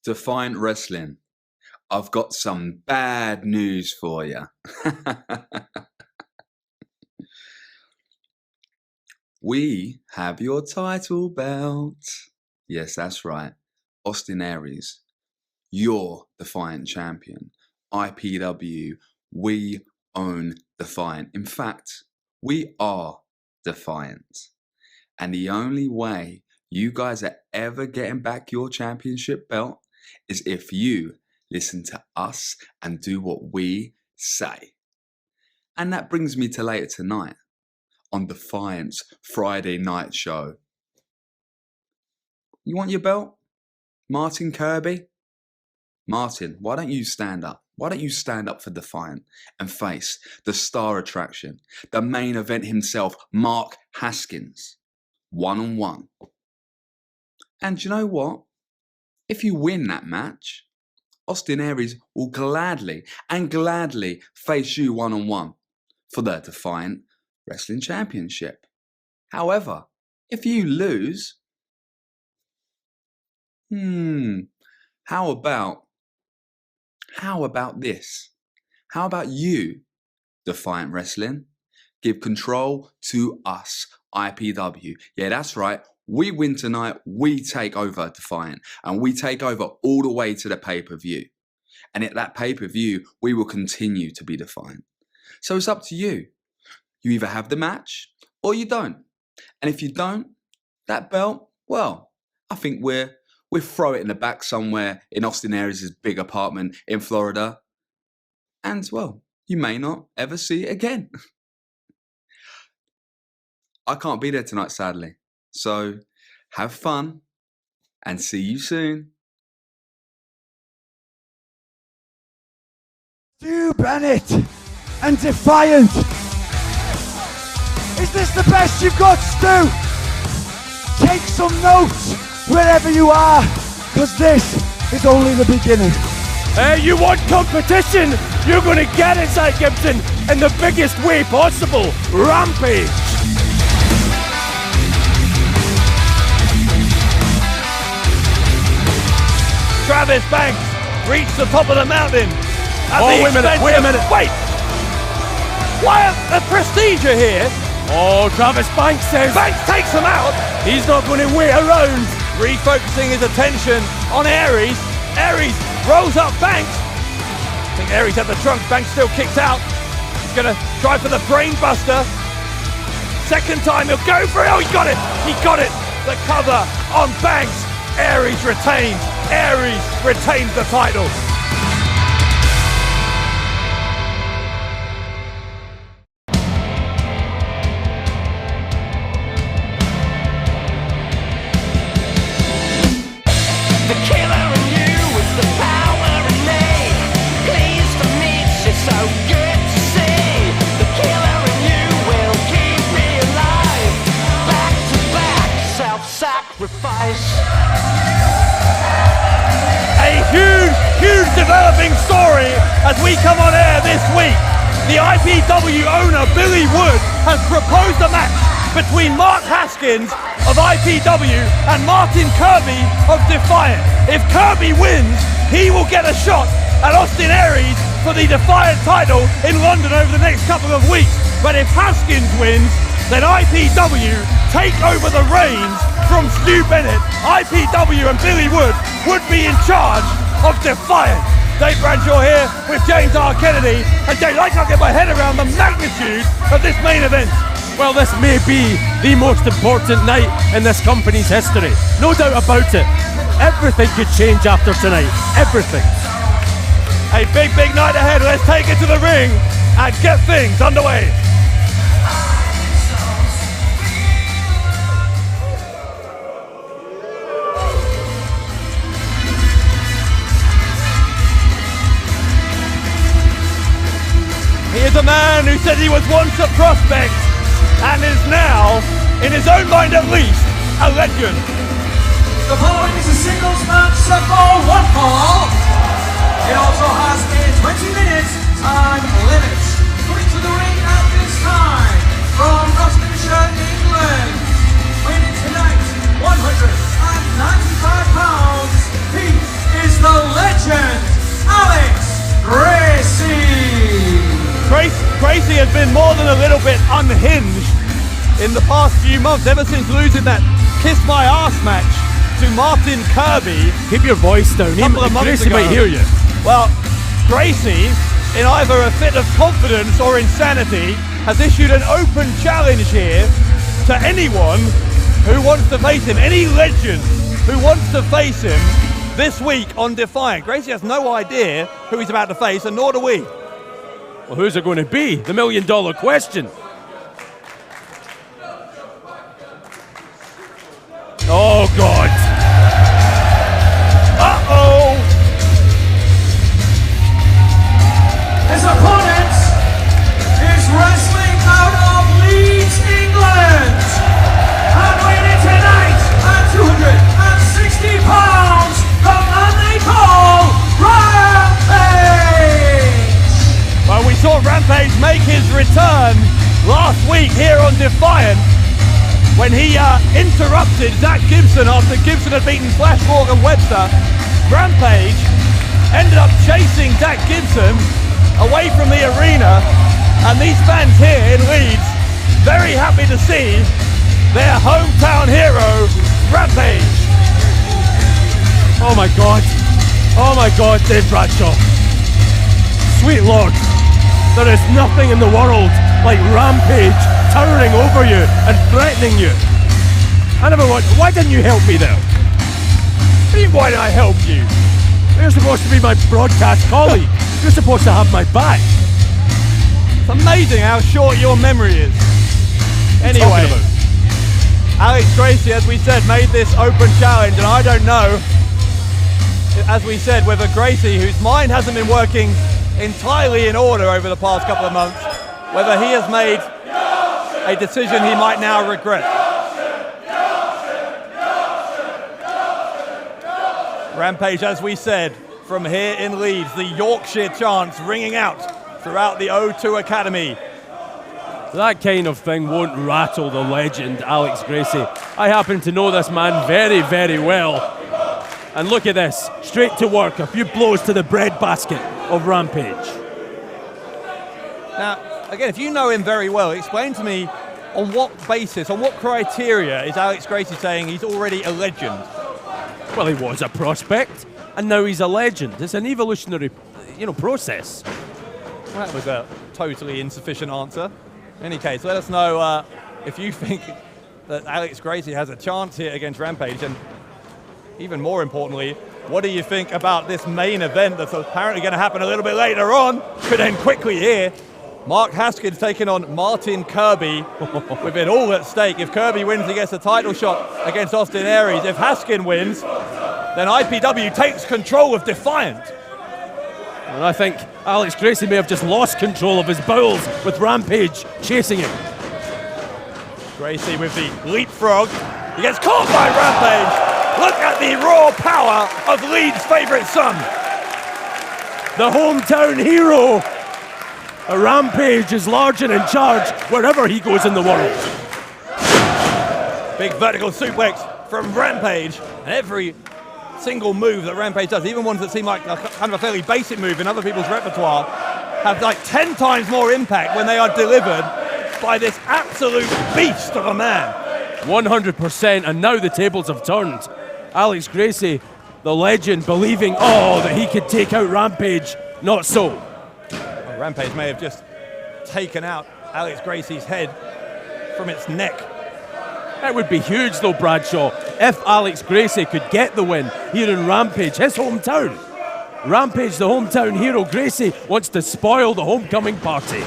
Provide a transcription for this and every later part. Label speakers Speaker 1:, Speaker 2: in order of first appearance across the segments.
Speaker 1: Defiant Wrestling, I've got some bad news for you. We have your title belt. Yes, that's right. Austin Aries, you're Defiant champion. IPW, we own Defiant. In fact, we are Defiant. And the only way you guys are ever getting back your championship belt is if you listen to us and do what we say. And that brings me to later tonight on Defiant's Friday night show. You want your belt? Martin Kirby? Martin, why don't you stand up? Why don't you stand up for Defiant and face the star attraction, the main event himself, Mark Haskins, one-on-one. And you know what? If you win that match, Austin Aries will gladly face you one-on-one for the Defiant Wrestling Championship. However, if you lose, how about this? How about you, Defiant Wrestling, give control to us, IPW. Yeah, that's right. We win tonight, we take over Defiant, and we take over all the way to the pay-per-view. And at that pay-per-view, we will continue to be Defiant. So it's up to you. You either have the match or you don't. And if you don't, that belt, well, I think we'll throw it in the back somewhere in Austin Aries' big apartment in Florida. And, well, you may not ever see it again. I can't be there tonight, sadly. So have fun and see you soon.
Speaker 2: Stu Bennett and Defiant. Is this the best you've got, Stu? Take some notes wherever you are, because this is only the beginning.
Speaker 3: Hey, you want competition? You're gonna get inside Gibson in the biggest way possible. Rampage. Travis Banks reached the top of the mountain. Wait a minute. Wait! Why are the Prestige are here? Oh, Travis Banks says... Banks takes him out! He's not going to wait around. Refocusing his attention on Aries. Aries rolls up Banks. I think Aries had the trunk. Banks still kicked out. He's going to try for the brain buster. Second time, he'll go for it. Oh, he got it! He got it! The cover on Banks. Aries retains. Aries retains the title. Huge developing story as we come on air this week. The IPW owner, Billy Wood, has proposed a match between Mark Haskins of IPW and Martin Kirby of Defiant. If Kirby wins, he will get a shot at Austin Aries for the Defiant title in London over the next couple of weeks. But if Haskins wins, then IPW take over the reins from Stu Bennett. IPW and Billy Wood would be in charge of Defiant. Dave Bradshaw here with James R. Kennedy. And James, I can't get my head around the magnitude of this main event.
Speaker 4: Well, this may be the most important night in this company's history. No doubt about it. Everything could change after tonight. Everything.
Speaker 3: A big night ahead. Let's take it to the ring and get things underway. He is a man who said he was once a prospect and is now, in his own mind at least, a legend.
Speaker 5: The following is a singles match set for one fall. It also has a 20-minute time limit. Coming to the ring at this time from Gloucestershire, England, weighing tonight 195 pounds. He is
Speaker 3: a little bit unhinged in the past few months, ever since losing that Kiss My Ass match to Martin Kirby.
Speaker 4: Keep your voice down.
Speaker 3: Couple of months
Speaker 4: Gracie
Speaker 3: ago.
Speaker 4: might hear you.
Speaker 3: Well, Gracie, in either a fit of confidence or insanity, has issued an open challenge here to anyone who wants to face him, any legend who wants to face him this week on Defiant. Gracie has no idea who he's about to face, and nor do we.
Speaker 4: Well, who's it going to be? The $1 million question. Oh, God.
Speaker 3: Uh-oh!
Speaker 5: His opponent is wrestling out of Leeds, England, and weighing tonight at 260 pounds, the man they call Rampage!
Speaker 3: Well, we saw Rampage make his return last week here on Defiant when he interrupted Zach Gibson after Gibson had beaten Flash Morgan Webster. Rampage ended up chasing Zach Gibson away from the arena, and these fans here in Leeds very happy to see their hometown hero, Rampage.
Speaker 4: Oh, my God. Oh, my God, Dave Bradshaw. Sweet Lord. There is nothing in the world like Rampage towering over you and threatening you. I never want. Why didn't you help me there? What do you mean, why did I help you? You're supposed to be my broadcast colleague. You're supposed to have my back.
Speaker 3: It's amazing how short your memory is. Anyway, Alex Gracie, as we said, made this open challenge, and I don't know, as we said, whether Gracie, whose mind hasn't been working entirely in order over the past couple of months, whether he has made a decision he might now regret. Rampage, as we said, from here in Leeds, the Yorkshire chants ringing out throughout the O2 Academy.
Speaker 4: That kind of thing won't rattle the legend, Alex Gracie. I happen to know this man very, very well. And look at this, straight to work, a few blows to the breadbasket of Rampage.
Speaker 3: Now, again, if you know him very well, explain to me on what basis, on what criteria is Alex Gracie saying he's already a legend?
Speaker 4: Well, he was a prospect, and now he's a legend. It's an evolutionary, process.
Speaker 3: Well, that was a totally insufficient answer. In any case, let us know if you think that Alex Gracie has a chance here against Rampage, and even more importantly, what do you think about this main event that's apparently going to happen a little bit later on? Could end quickly here. Mark Haskins taking on Martin Kirby with it all at stake. If Kirby wins, he gets a title shot against Austin Aries. If Haskins wins, then IPW takes control of Defiant.
Speaker 4: And I think Alex Gracie may have just lost control of his bowels with Rampage chasing him.
Speaker 3: Gracie with the leapfrog. He gets caught by Rampage. Look at the raw power of Leeds' favourite son.
Speaker 4: The hometown hero. A Rampage is large and in charge wherever he goes in the world.
Speaker 3: Big vertical suplex from Rampage. And every single move that Rampage does, even ones that seem like a kind of a fairly basic move in other people's repertoire, have like 10 times more impact when they are delivered by this absolute beast of a man.
Speaker 4: 100%, and now the tables have turned. Alex Gracie, the legend, believing, that he could take out Rampage. Not so.
Speaker 3: Rampage may have just taken out Alex Gracie's head from its neck.
Speaker 4: It would be huge though, Bradshaw, if Alex Gracie could get the win here in Rampage, his hometown. Rampage, the hometown hero. Gracie wants to spoil the homecoming party.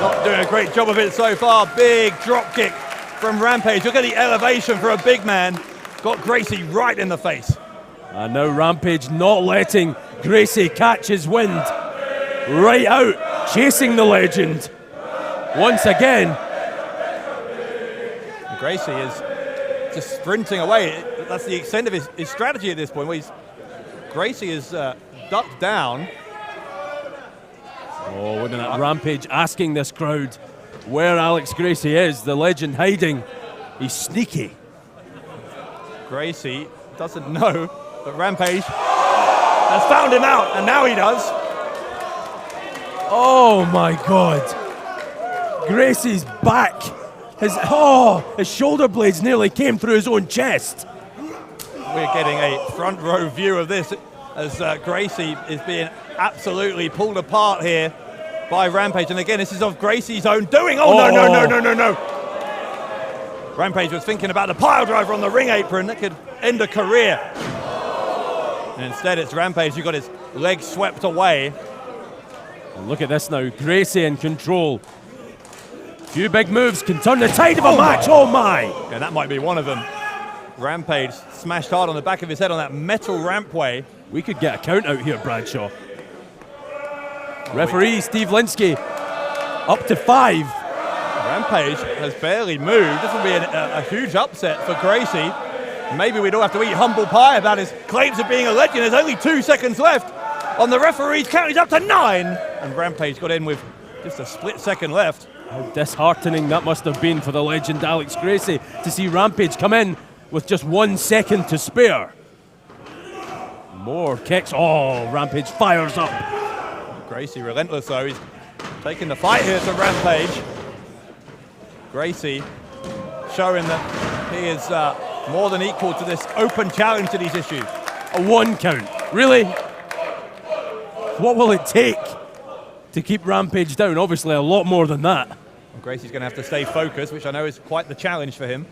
Speaker 3: Not doing a great job of it so far. Big drop kick from Rampage. Look at the elevation for a big man. Got Gracie right in the face.
Speaker 4: And now Rampage not letting Gracie catch his wind. Right out, chasing the legend. Once again.
Speaker 3: Gracie is just sprinting away. That's the extent of his strategy at this point. Gracie is ducked down.
Speaker 4: Oh, look at that. Rampage asking this crowd where Alex Gracie is. The legend hiding. He's sneaky.
Speaker 3: Gracie doesn't know that Rampage has found him out, and now he does.
Speaker 4: Oh my God. Gracie's back. His shoulder blades nearly came through his own chest.
Speaker 3: We're getting a front row view of this as Gracie is being absolutely pulled apart here by Rampage. And again, this is of Gracie's own doing. Oh, no. Rampage was thinking about the pile driver on the ring apron. That could end a career. And instead it's Rampage who got his legs swept away.
Speaker 4: And look at this now, Gracie in control. Few big moves can turn the tide of a match, oh my!
Speaker 3: Yeah, that might be one of them. Rampage smashed hard on the back of his head on that metal rampway.
Speaker 4: We could get a count out here, Bradshaw. Referee Steve Linsky, up to 5.
Speaker 3: Rampage has barely moved. This will be a huge upset for Gracie. Maybe we don't have to eat humble pie about his claims of being a legend. There's only 2 seconds left on the referee's count. He's up to 9. And Rampage got in with just a split second left.
Speaker 4: How disheartening that must have been for the legend Alex Gracie to see Rampage come in with just 1 second to spare. More kicks. Oh, Rampage fires up.
Speaker 3: Gracie relentless though. He's taking the fight here to Rampage. Gracie showing that he is more than equal to this open challenge to these issues.
Speaker 4: A 1 count. Really? What will it take to keep Rampage down? Obviously a lot more than that.
Speaker 3: Well, Gracie's going to have to stay focused, which I know is quite the challenge for him.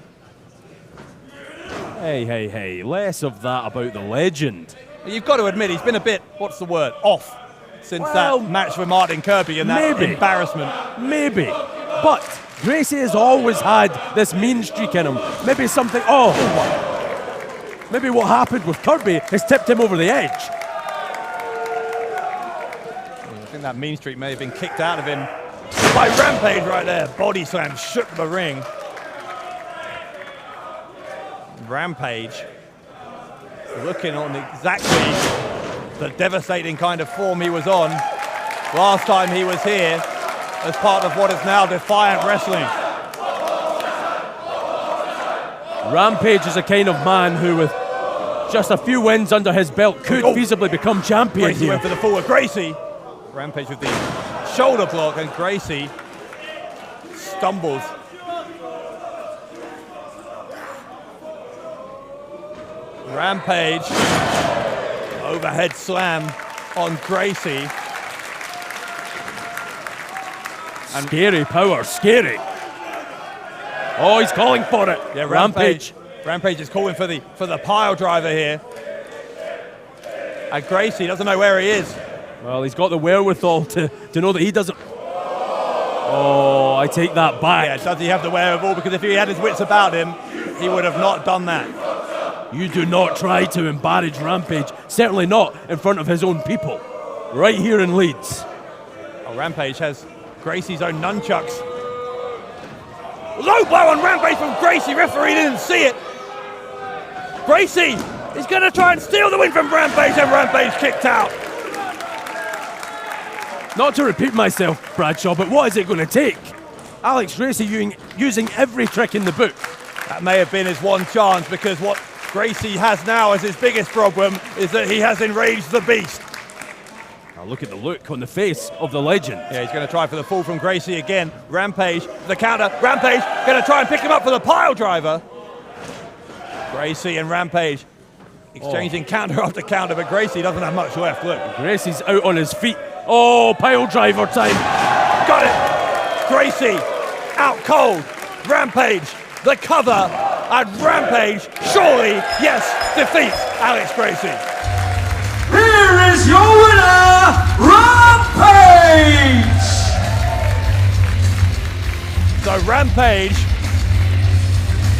Speaker 4: Hey, less of that about the legend.
Speaker 3: You've got to admit he's been a bit, what's the word, off since that match with Martin Kirby and that embarrassment.
Speaker 4: Maybe, but Gracie has always had this mean streak in him. Maybe something, maybe what happened with Kirby has tipped him over the edge.
Speaker 3: I think that mean streak may have been kicked out of him by Rampage right there. Body slam, shook the ring. Rampage looking on exactly the devastating kind of form he was on last time he was here as part of what is now Defiant Wrestling.
Speaker 4: Rampage is a kind of man who, with just a few wins under his belt, could feasibly become champion
Speaker 3: Gracie
Speaker 4: here.
Speaker 3: went for the forward. Gracie. Rampage with the shoulder block, and Gracie stumbles. Rampage, overhead slam on Gracie.
Speaker 4: And scary power, scary. Oh, he's calling for it.
Speaker 3: Yeah, Rampage is calling for the pile driver here. And Gracie doesn't know where he is.
Speaker 4: Well, he's got the wherewithal to know that he doesn't. Oh, I take that back.
Speaker 3: Yeah, does he have the wherewithal? Because if he had his wits about him, he would have not done that.
Speaker 4: You do not try to embarrass Rampage, certainly not in front of his own people, right here in Leeds.
Speaker 3: Oh, Rampage has Gracie's own nunchucks. Low blow on Rampage from Gracie, referee didn't see it. Gracie is going to try and steal the win from Rampage, and Rampage kicked out.
Speaker 4: Not to repeat myself, Bradshaw, but what is it going to take? Alex Gracie using every trick in the book.
Speaker 3: That may have been his one chance, because what Gracie has now as his biggest problem is that he has enraged the beast.
Speaker 4: Now look at the look on the face of the legend.
Speaker 3: Yeah, he's going to try for the fall from Gracie again. Rampage, the counter. Rampage going to try and pick him up for the pile driver. Gracie and Rampage exchanging counter after counter, but Gracie doesn't have much left. Look.
Speaker 4: Gracie's out on his feet. Oh, pile driver time.
Speaker 3: Got it. Gracie out cold. Rampage, the cover. And Rampage, surely, yes, defeats Alex Gracie.
Speaker 5: Here is your winner, Rampage!
Speaker 3: So Rampage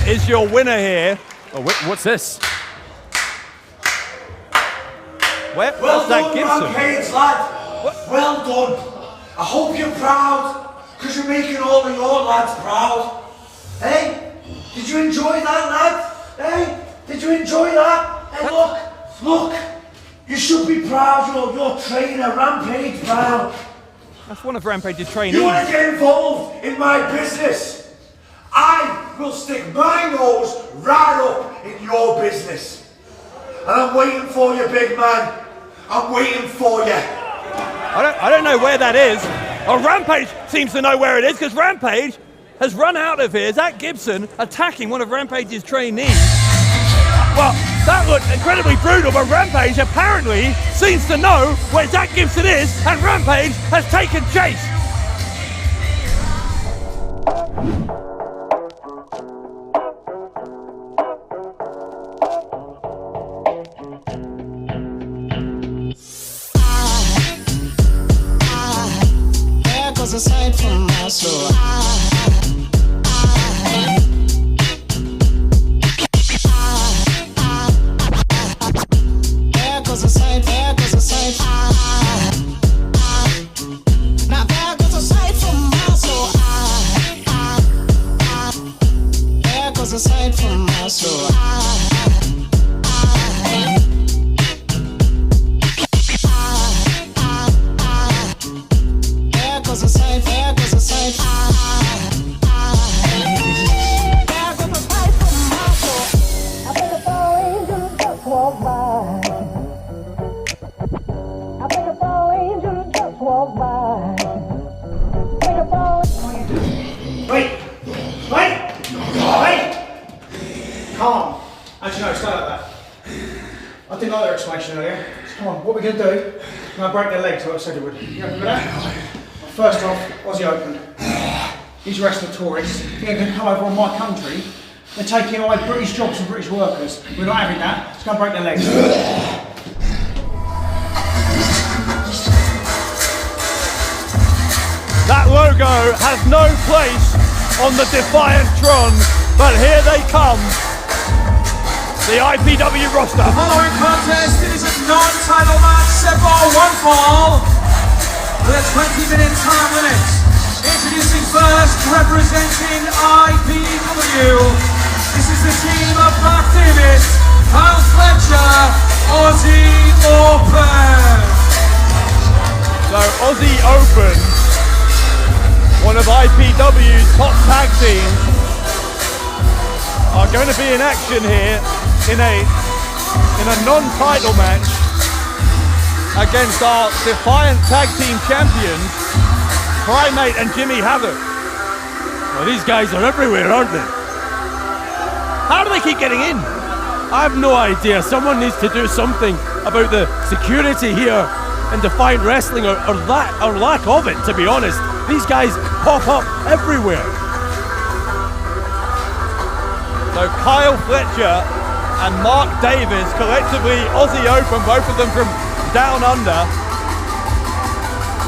Speaker 3: is your winner here.
Speaker 4: Oh, what's this?
Speaker 3: What's
Speaker 2: Well
Speaker 3: that,
Speaker 2: done,
Speaker 3: Gibson?
Speaker 2: Rampage, lad. Well done. I hope you're proud, because you're making all of your lads proud. Hey? Did you enjoy that, lad? Hey? Did you enjoy that? Hey, look. You should be proud, your trainer, Rampage, proud.
Speaker 3: That's one of Rampage's trainees.
Speaker 2: You want to get involved in my business? I will stick my nose right up in your business. And I'm waiting for you, big man. I'm waiting for you.
Speaker 3: I don't know where that is. Oh, Rampage seems to know where it is because Rampage has run out of here. Zach Gibson attacking one of Rampage's trainees. Well, that looked incredibly brutal, but Rampage apparently seems to know where Zach Gibson is, and Rampage has taken chase.
Speaker 6: There goes a sight from my soul. There goes a sight, there goes a sight. Now there goes a sight from my soul. There goes a sight from my soul. There goes a sight, there goes a sight. There goes a sight from my soul. I think a falling angel just walked by. I think a falling angel just walked by. I think a falling.
Speaker 2: Wait! Calm. Actually, no, stay like that. I didn't like their explanation earlier. So come on, what we're going to do, we're going to break their legs like I said we would. You happy with that? First off, Aussie Open. These wrestler tourists, they're going to come over on my country. They're taking away British jobs from British workers. We're not having that. Let's go and break their legs.
Speaker 3: That logo has no place on the Defiant Tron, but here they come. The IPW roster.
Speaker 5: The following contest is a non-title match set for one fall with a 20-minute time limit. Introducing first, representing IPW. This is the team of Mark Davis, Kyle Fletcher, Aussie Open.
Speaker 3: So Aussie Open, one of IPW's top tag teams, are going to be in action here in a non-title match against our Defiant tag team champions, Primate and Jimmy Havoc.
Speaker 4: Well, these guys are everywhere, aren't they?
Speaker 3: How do they keep getting in?
Speaker 4: I have no idea. Someone needs to do something about the security here in Defiant Wrestling, or lack of it, to be honest. These guys pop up everywhere.
Speaker 3: So Kyle Fletcher and Mark Davis, collectively Aussie Open, both of them from down under.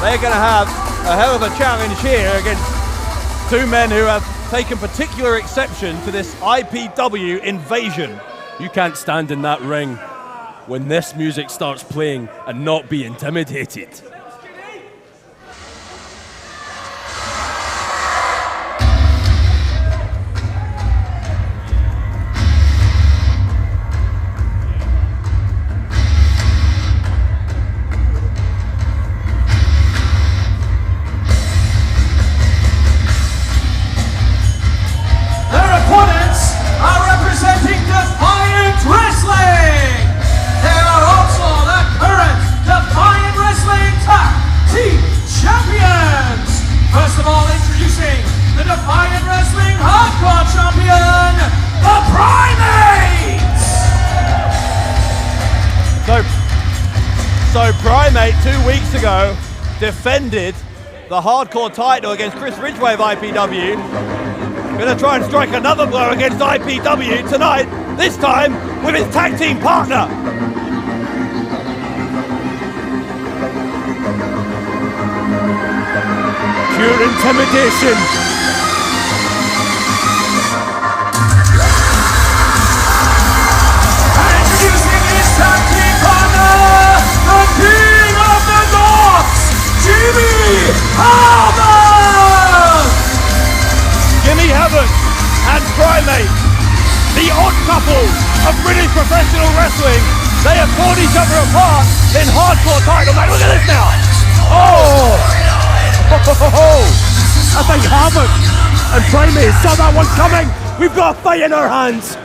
Speaker 3: They're going to have a hell of a challenge here against two men who have taken particular exception to this IPW invasion.
Speaker 4: You can't stand in that ring when this music starts playing and not be intimidated.
Speaker 3: So Primate 2 weeks ago defended the hardcore title against Chris Ridgway of IPW. Gonna try and strike another blow against IPW tonight, this time with his tag team partner.
Speaker 4: Pure intimidation.
Speaker 5: Introducing his tag team partner, the King of the North, Jimmy Havoc!
Speaker 3: Jimmy Havoc and Primate, the odd couple of British professional wrestling. They have torn each other apart in hardcore title match. Look at this now. Oh!
Speaker 4: I think Havoc and Primate saw that one coming. We've got a fight in our hands.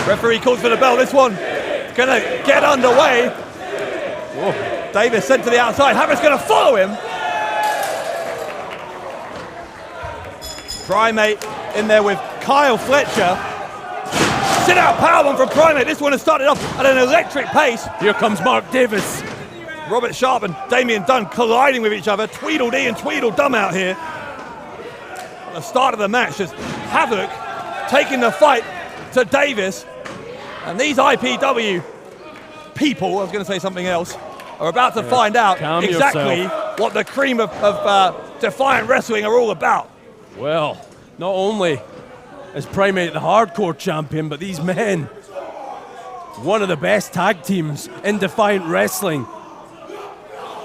Speaker 3: Referee calls for the bell. This one gonna get underway. Whoa. Davis sent to the outside. Havoc's gonna follow him. Primate in there with Kyle Fletcher. Sit out powerbomb from Primate. This one has started off at an electric pace.
Speaker 4: Here comes Mark Davis.
Speaker 3: Robert Sharp and Damien Dunn colliding with each other. Tweedledee and Tweedledum out here. At the start of the match, as Havoc taking the fight to Davis. And these IPW people, I was going to say something else, are about to find out exactly what the cream of Defiant Wrestling are all about.
Speaker 4: Well, not only is Primate the hardcore champion, but these men, one of the best tag teams in Defiant Wrestling.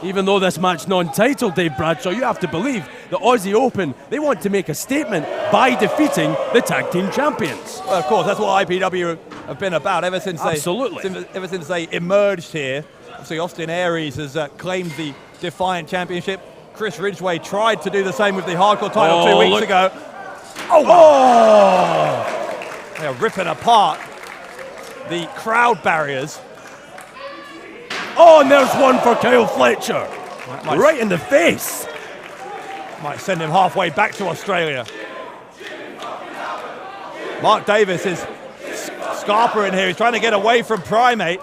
Speaker 4: Even though this match non-title, Dave Bradshaw, you have to believe the Aussie Open, they want to make a statement by defeating the tag team champions.
Speaker 3: Well, of course, that's what IPW have been about ever since
Speaker 4: Absolutely.
Speaker 3: since they emerged here. Obviously, Austin Aries has claimed the Defiant Championship. Chris Ridgway tried to do the same with the hardcore title 2 weeks ago. They are ripping apart the crowd barriers.
Speaker 4: Oh, and there's one for Kyle Fletcher. Right in the face.
Speaker 3: Might send him halfway back to Australia. Mark Davis is Scarper in here. He's trying to get away from Primate.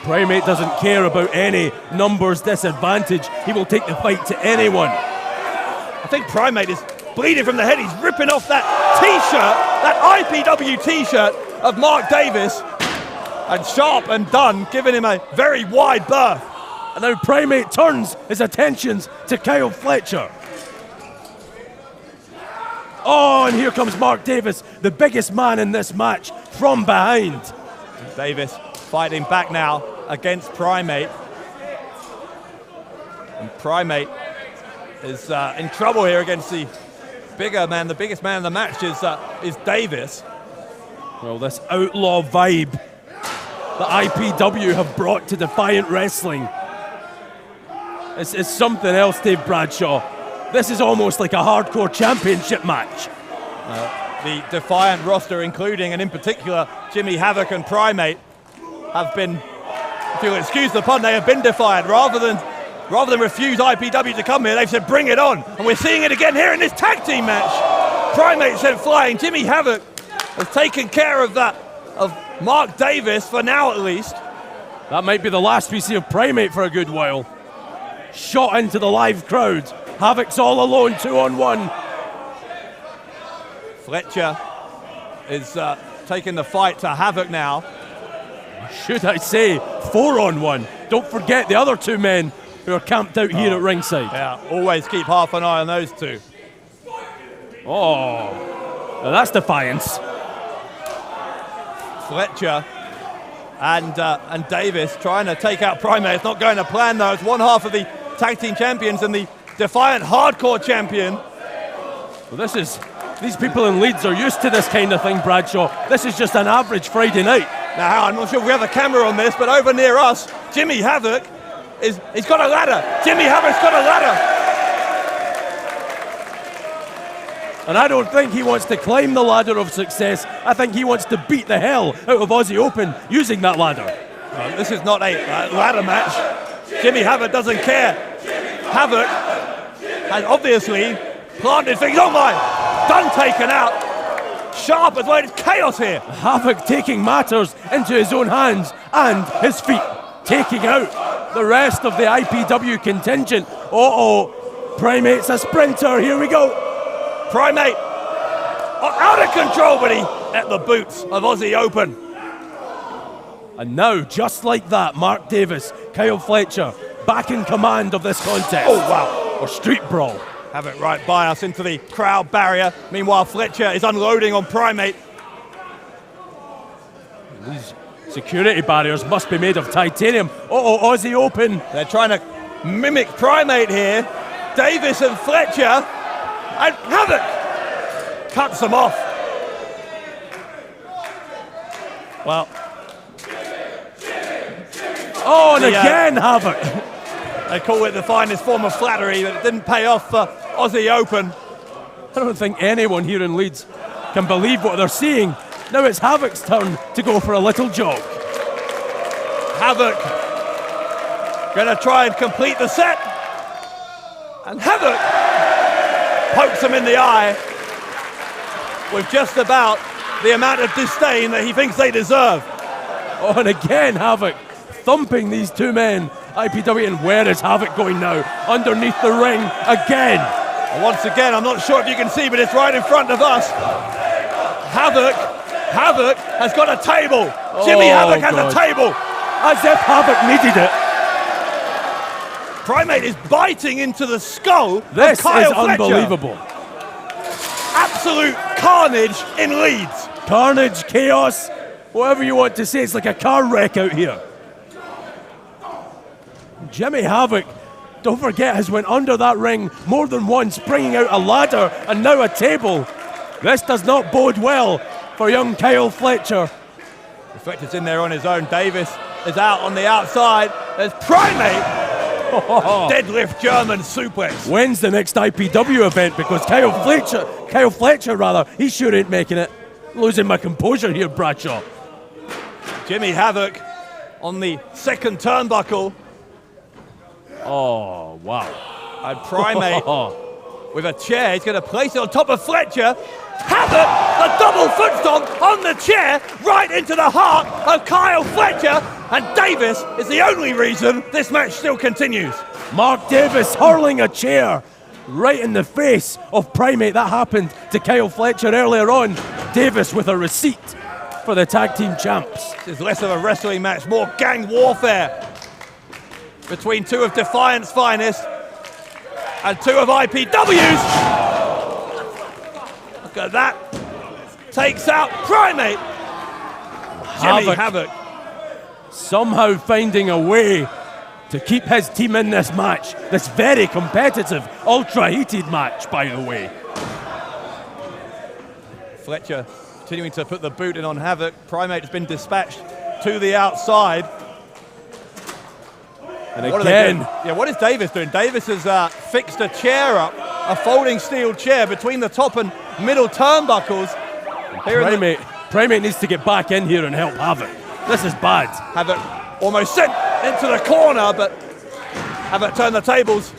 Speaker 4: Primate doesn't care about any numbers disadvantage. He will take the fight to anyone.
Speaker 3: I think Primate is bleeding from the head. He's ripping off that T-shirt, that IPW T-shirt of Mark Davis. And Sharp and Dunn giving him a very wide berth.
Speaker 4: And now Primate turns his attentions to Kyle Fletcher. Oh, and here comes Mark Davis, the biggest man in this match, from behind.
Speaker 3: Davis fighting back now against Primate. And Primate is in trouble here against the bigger man. The biggest man in the match is Davis.
Speaker 4: Well, this outlaw vibe that IPW have brought to Defiant Wrestling. It's something else, Dave Bradshaw. This is almost like a hardcore championship match.
Speaker 3: The Defiant roster, including and in particular Jimmy Havoc and Primate, have been, if you'll excuse the pun, they have been defiant. Rather than refuse IPW to come here, they've said bring it on. And we're seeing it again here in this tag team match. Primate sent flying. Jimmy Havoc has taken care of that, of Mark Davis, for now at least.
Speaker 4: That might be the last we see of Primate for a good while. Shot into the live crowd. Havoc's all alone, 2-on-1.
Speaker 3: Fletcher is taking the fight to Havoc now.
Speaker 4: Should I say 4-on-1? Don't forget the other two men who are camped out here at ringside.
Speaker 3: Yeah, always keep half an eye on those two.
Speaker 4: Oh, now that's defiance.
Speaker 3: Fletcher and Davis trying to take out Primate. It's not going to plan though. It's one half of the tag team champions and the Defiant hardcore champion.
Speaker 4: Well, these people in Leeds are used to this kind of thing, Bradshaw. This is just an average Friday night.
Speaker 3: Now, I'm not sure if we have a camera on this, but over near us, Jimmy Havoc he's got a ladder. Jimmy Havoc's got a ladder.
Speaker 4: And I don't think he wants to climb the ladder of success. I think he wants to beat the hell out of Aussie Open using that ladder.
Speaker 3: No, this is not a ladder match. Jimmy Havoc doesn't care. Havoc has obviously planted things. Oh my! Dunn taken out. Sharp as well. It's chaos here.
Speaker 4: Havoc taking matters into his own hands and his feet, taking out the rest of the IPW contingent. Primate's a sprinter. Here we go.
Speaker 3: Primate out of control, but he at the boots of Aussie Open.
Speaker 4: And now, just like that, Mark Davis, Kyle Fletcher, back in command of this contest.
Speaker 3: Oh, wow.
Speaker 4: Or street brawl.
Speaker 3: Have it right by us into the crowd barrier. Meanwhile, Fletcher is unloading on Primate.
Speaker 4: These security barriers must be made of titanium. Aussie Open.
Speaker 3: They're trying to mimic Primate here. Davis and Fletcher. And Havoc cuts them off. Well.
Speaker 4: Oh, and again Havoc.
Speaker 3: They call it the finest form of flattery, but it didn't pay off for Aussie Open.
Speaker 4: I don't think anyone here in Leeds can believe what they're seeing. Now it's Havoc's turn to go for a little jog.
Speaker 3: Havoc going to try and complete the set. And Havoc pokes him in the eye with just about the amount of disdain that he thinks they deserve.
Speaker 4: Oh, and again, Havoc thumping these two men. IPW, and where is Havoc going now? Underneath the ring again.
Speaker 3: And once again, I'm not sure if you can see, but it's right in front of us. Havoc has got a table. Jimmy Havoc has a table.
Speaker 4: As if Havoc needed it.
Speaker 3: Primate is biting into the skull
Speaker 4: This
Speaker 3: of Kyle
Speaker 4: is
Speaker 3: Fletcher.
Speaker 4: unbelievable.
Speaker 3: Absolute carnage in Leeds.
Speaker 4: Carnage, chaos, whatever you want to say. It's like a car wreck out here. Jimmy Havoc, don't forget, has went under that ring more than once, bringing out a ladder and now a table. This does not bode well for young Kyle Fletcher.
Speaker 3: Fletcher's in there on his own. Davis is out on the outside. There's Primate. Deadlift German suplex.
Speaker 4: When's the next IPW event? Because Kyle Fletcher, he sure ain't making it. Losing my composure here, Bradshaw.
Speaker 3: Jimmy Havoc on the second turnbuckle.
Speaker 4: Oh, wow.
Speaker 3: And Primate with a chair. He's going to place it on top of Fletcher. Havoc, a double foot stomp on the chair, right into the heart of Kyle Fletcher. And Davis is the only reason this match still continues.
Speaker 4: Mark Davis hurling a chair right in the face of Primate. That happened to Kyle Fletcher earlier on. Davis with a receipt for the tag team champs.
Speaker 3: This is less of a wrestling match, more gang warfare between two of Defiant's finest and two of IPW's. Look at that. Takes out Primate. Jimmy Havoc.
Speaker 4: Somehow finding a way to keep his team in this match. This very competitive, ultra-heated match, by the way.
Speaker 3: Fletcher continuing to put the boot in on Havoc. Primate has been dispatched to the outside.
Speaker 4: And
Speaker 3: what
Speaker 4: again,
Speaker 3: what is Davis doing? Davis has fixed a chair up, a folding steel chair between the top and middle turnbuckles.
Speaker 4: Primate needs to get back in here and help Havoc. This is bad.
Speaker 3: Havoc almost sent into the corner, but Havoc turned the tables,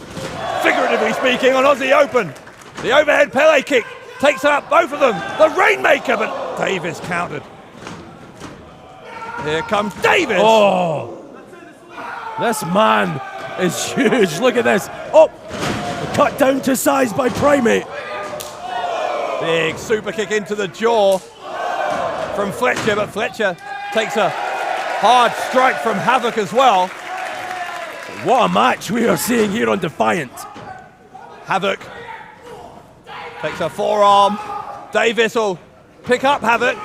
Speaker 3: figuratively speaking, on Aussie Open. The overhead Pele kick takes out both of them. The Rainmaker, but Davis countered. Here comes Davis.
Speaker 4: Oh, this man is huge. Look at this. Oh, cut down to size by Primate.
Speaker 3: Big super kick into the jaw from Fletcher, but Fletcher takes a hard strike from Havoc as well.
Speaker 4: What a match we are seeing here on Defiant.
Speaker 3: Havoc takes a forearm. Davis will pick up Havoc.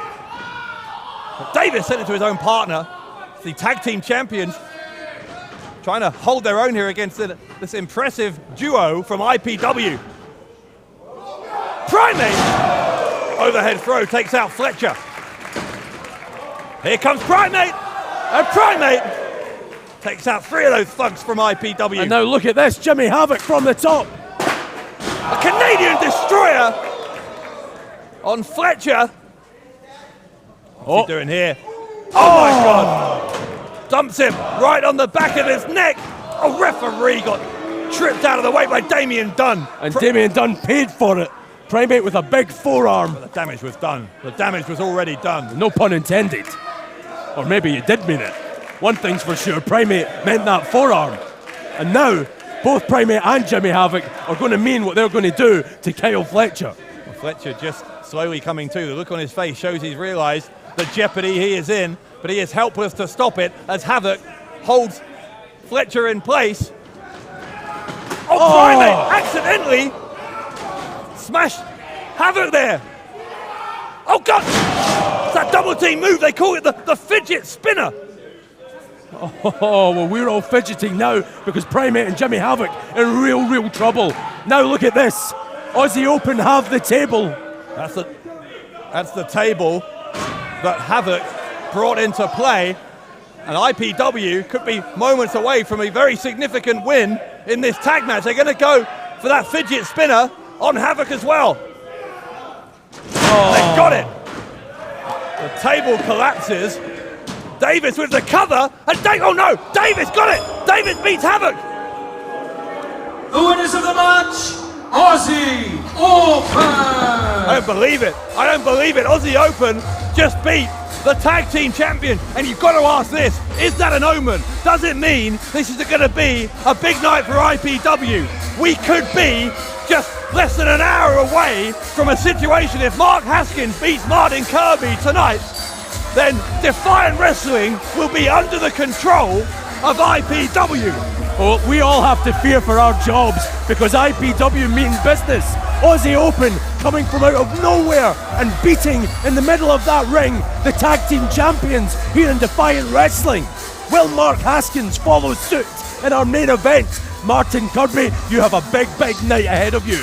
Speaker 3: Davis sent it to his own partner. The tag team champions trying to hold their own here against this impressive duo from IPW. Primate! Overhead throw takes out Fletcher. Here comes Primate! And Primate takes out three of those thugs from IPW.
Speaker 4: And now look at this, Jimmy Havoc from the top.
Speaker 3: A Canadian destroyer on Fletcher. What's he doing here? Oh my God! Dumps him right on the back of his neck. A referee got tripped out of the way by Damien Dunn.
Speaker 4: And Damien Dunn paid for it. Primate with a big forearm.
Speaker 3: But the damage was done. The damage was already done.
Speaker 4: No pun intended. Or maybe you did mean it. One thing's for sure, Primate meant that forearm. And now, both Primate and Jimmy Havoc are going to mean what they're going to do to Kyle Fletcher.
Speaker 3: Well, Fletcher just slowly coming to. The look on his face shows he's realised the jeopardy he is in, but he is helpless to stop it as Havoc holds Fletcher in place. Oh, Primate accidentally smashed Havoc there. Oh God! It's that double team move. They call it the fidget spinner.
Speaker 4: Oh, well, we're all fidgeting now because Primate and Jimmy Havoc in real trouble. Now look at this. Aussie Open have the table.
Speaker 3: That's the table that Havoc brought into play. And IPW could be moments away from a very significant win in this tag match. They're going to go for that fidget spinner on Havoc as well. Oh. They got it. The table collapses. Davis with the cover, and oh no, Davis got it! Davis beats Havoc!
Speaker 5: The winners of the match, Aussie Open.
Speaker 3: I don't believe it. I don't believe it. Aussie Open just beat the tag team champion. And you've got to ask this, is that an omen? Does it mean this is going to be a big night for IPW? We could be just less than an hour away from a situation. If Mark Haskins beats Martin Kirby tonight, then Defiant Wrestling will be under the control of IPW.
Speaker 4: Oh, we all have to fear for our jobs because IPW mean business. Aussie Open coming from out of nowhere and beating in the middle of that ring the tag team champions here in Defiant Wrestling. Will Mark Haskins follow suit in our main event? Martin Kirby, you have a big night ahead of you.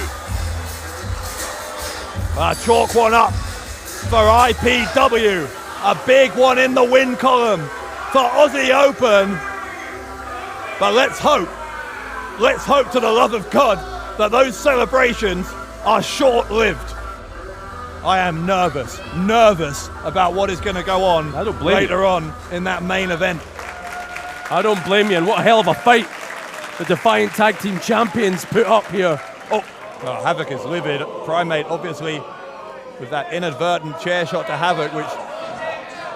Speaker 3: Chalk one up for IPW. A big one in the win column for Aussie Open. But let's hope to the love of God that those celebrations are short-lived. I am nervous about what is going to go on later on in that main event.
Speaker 4: I don't blame you, and what a hell of a fight the Defiant Tag Team Champions put up here.
Speaker 3: Well, Havoc is livid. Primate, obviously, with that inadvertent chair shot to Havoc, which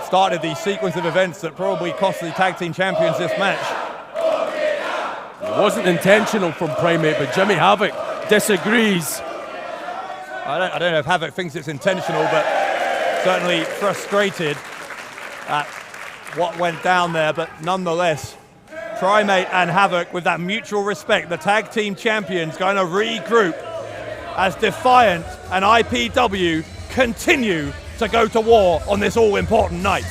Speaker 3: started the sequence of events that probably cost the tag team champions this match.
Speaker 4: It wasn't intentional from Primate, but Jimmy Havoc disagrees.
Speaker 3: I don't know if Havoc thinks it's intentional, but certainly frustrated at what went down there. But nonetheless, Primate and Havoc, with that mutual respect, the tag team champions going to regroup as Defiant and IPW continue to go to war on this all-important night.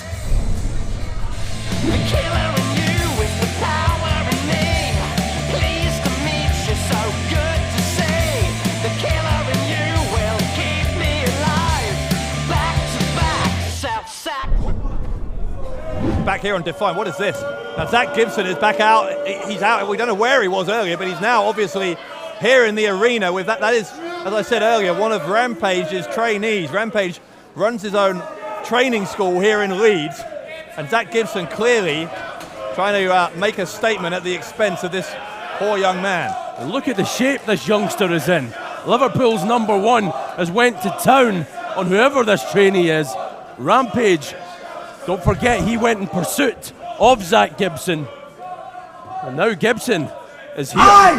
Speaker 3: Back here on Defiant, what is this? Now Zach Gibson is back out. He's out. We don't know where he was earlier, but he's now obviously here in the arena with that. That is, as I said earlier, one of Rampage's trainees. Rampage runs his own training school here in Leeds, and Zach Gibson clearly trying to make a statement at the expense of this poor young man.
Speaker 4: Look at the shape this youngster is in. Liverpool's #1 has went to town on whoever this trainee is. Rampage, don't forget, he went in pursuit of Zach Gibson. And now Gibson is here.
Speaker 2: I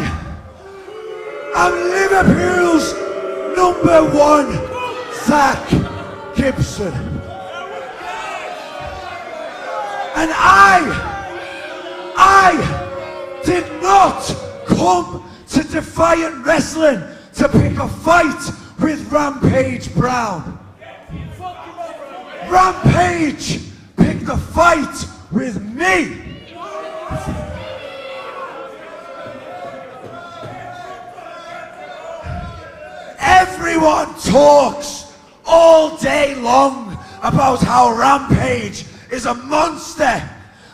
Speaker 2: am Liverpool's #1, Zach Gibson. And I did not come to Defiant Wrestling to pick a fight with Rampage Brown. Rampage picked a fight with me. Everyone talks all day long about how Rampage is a monster,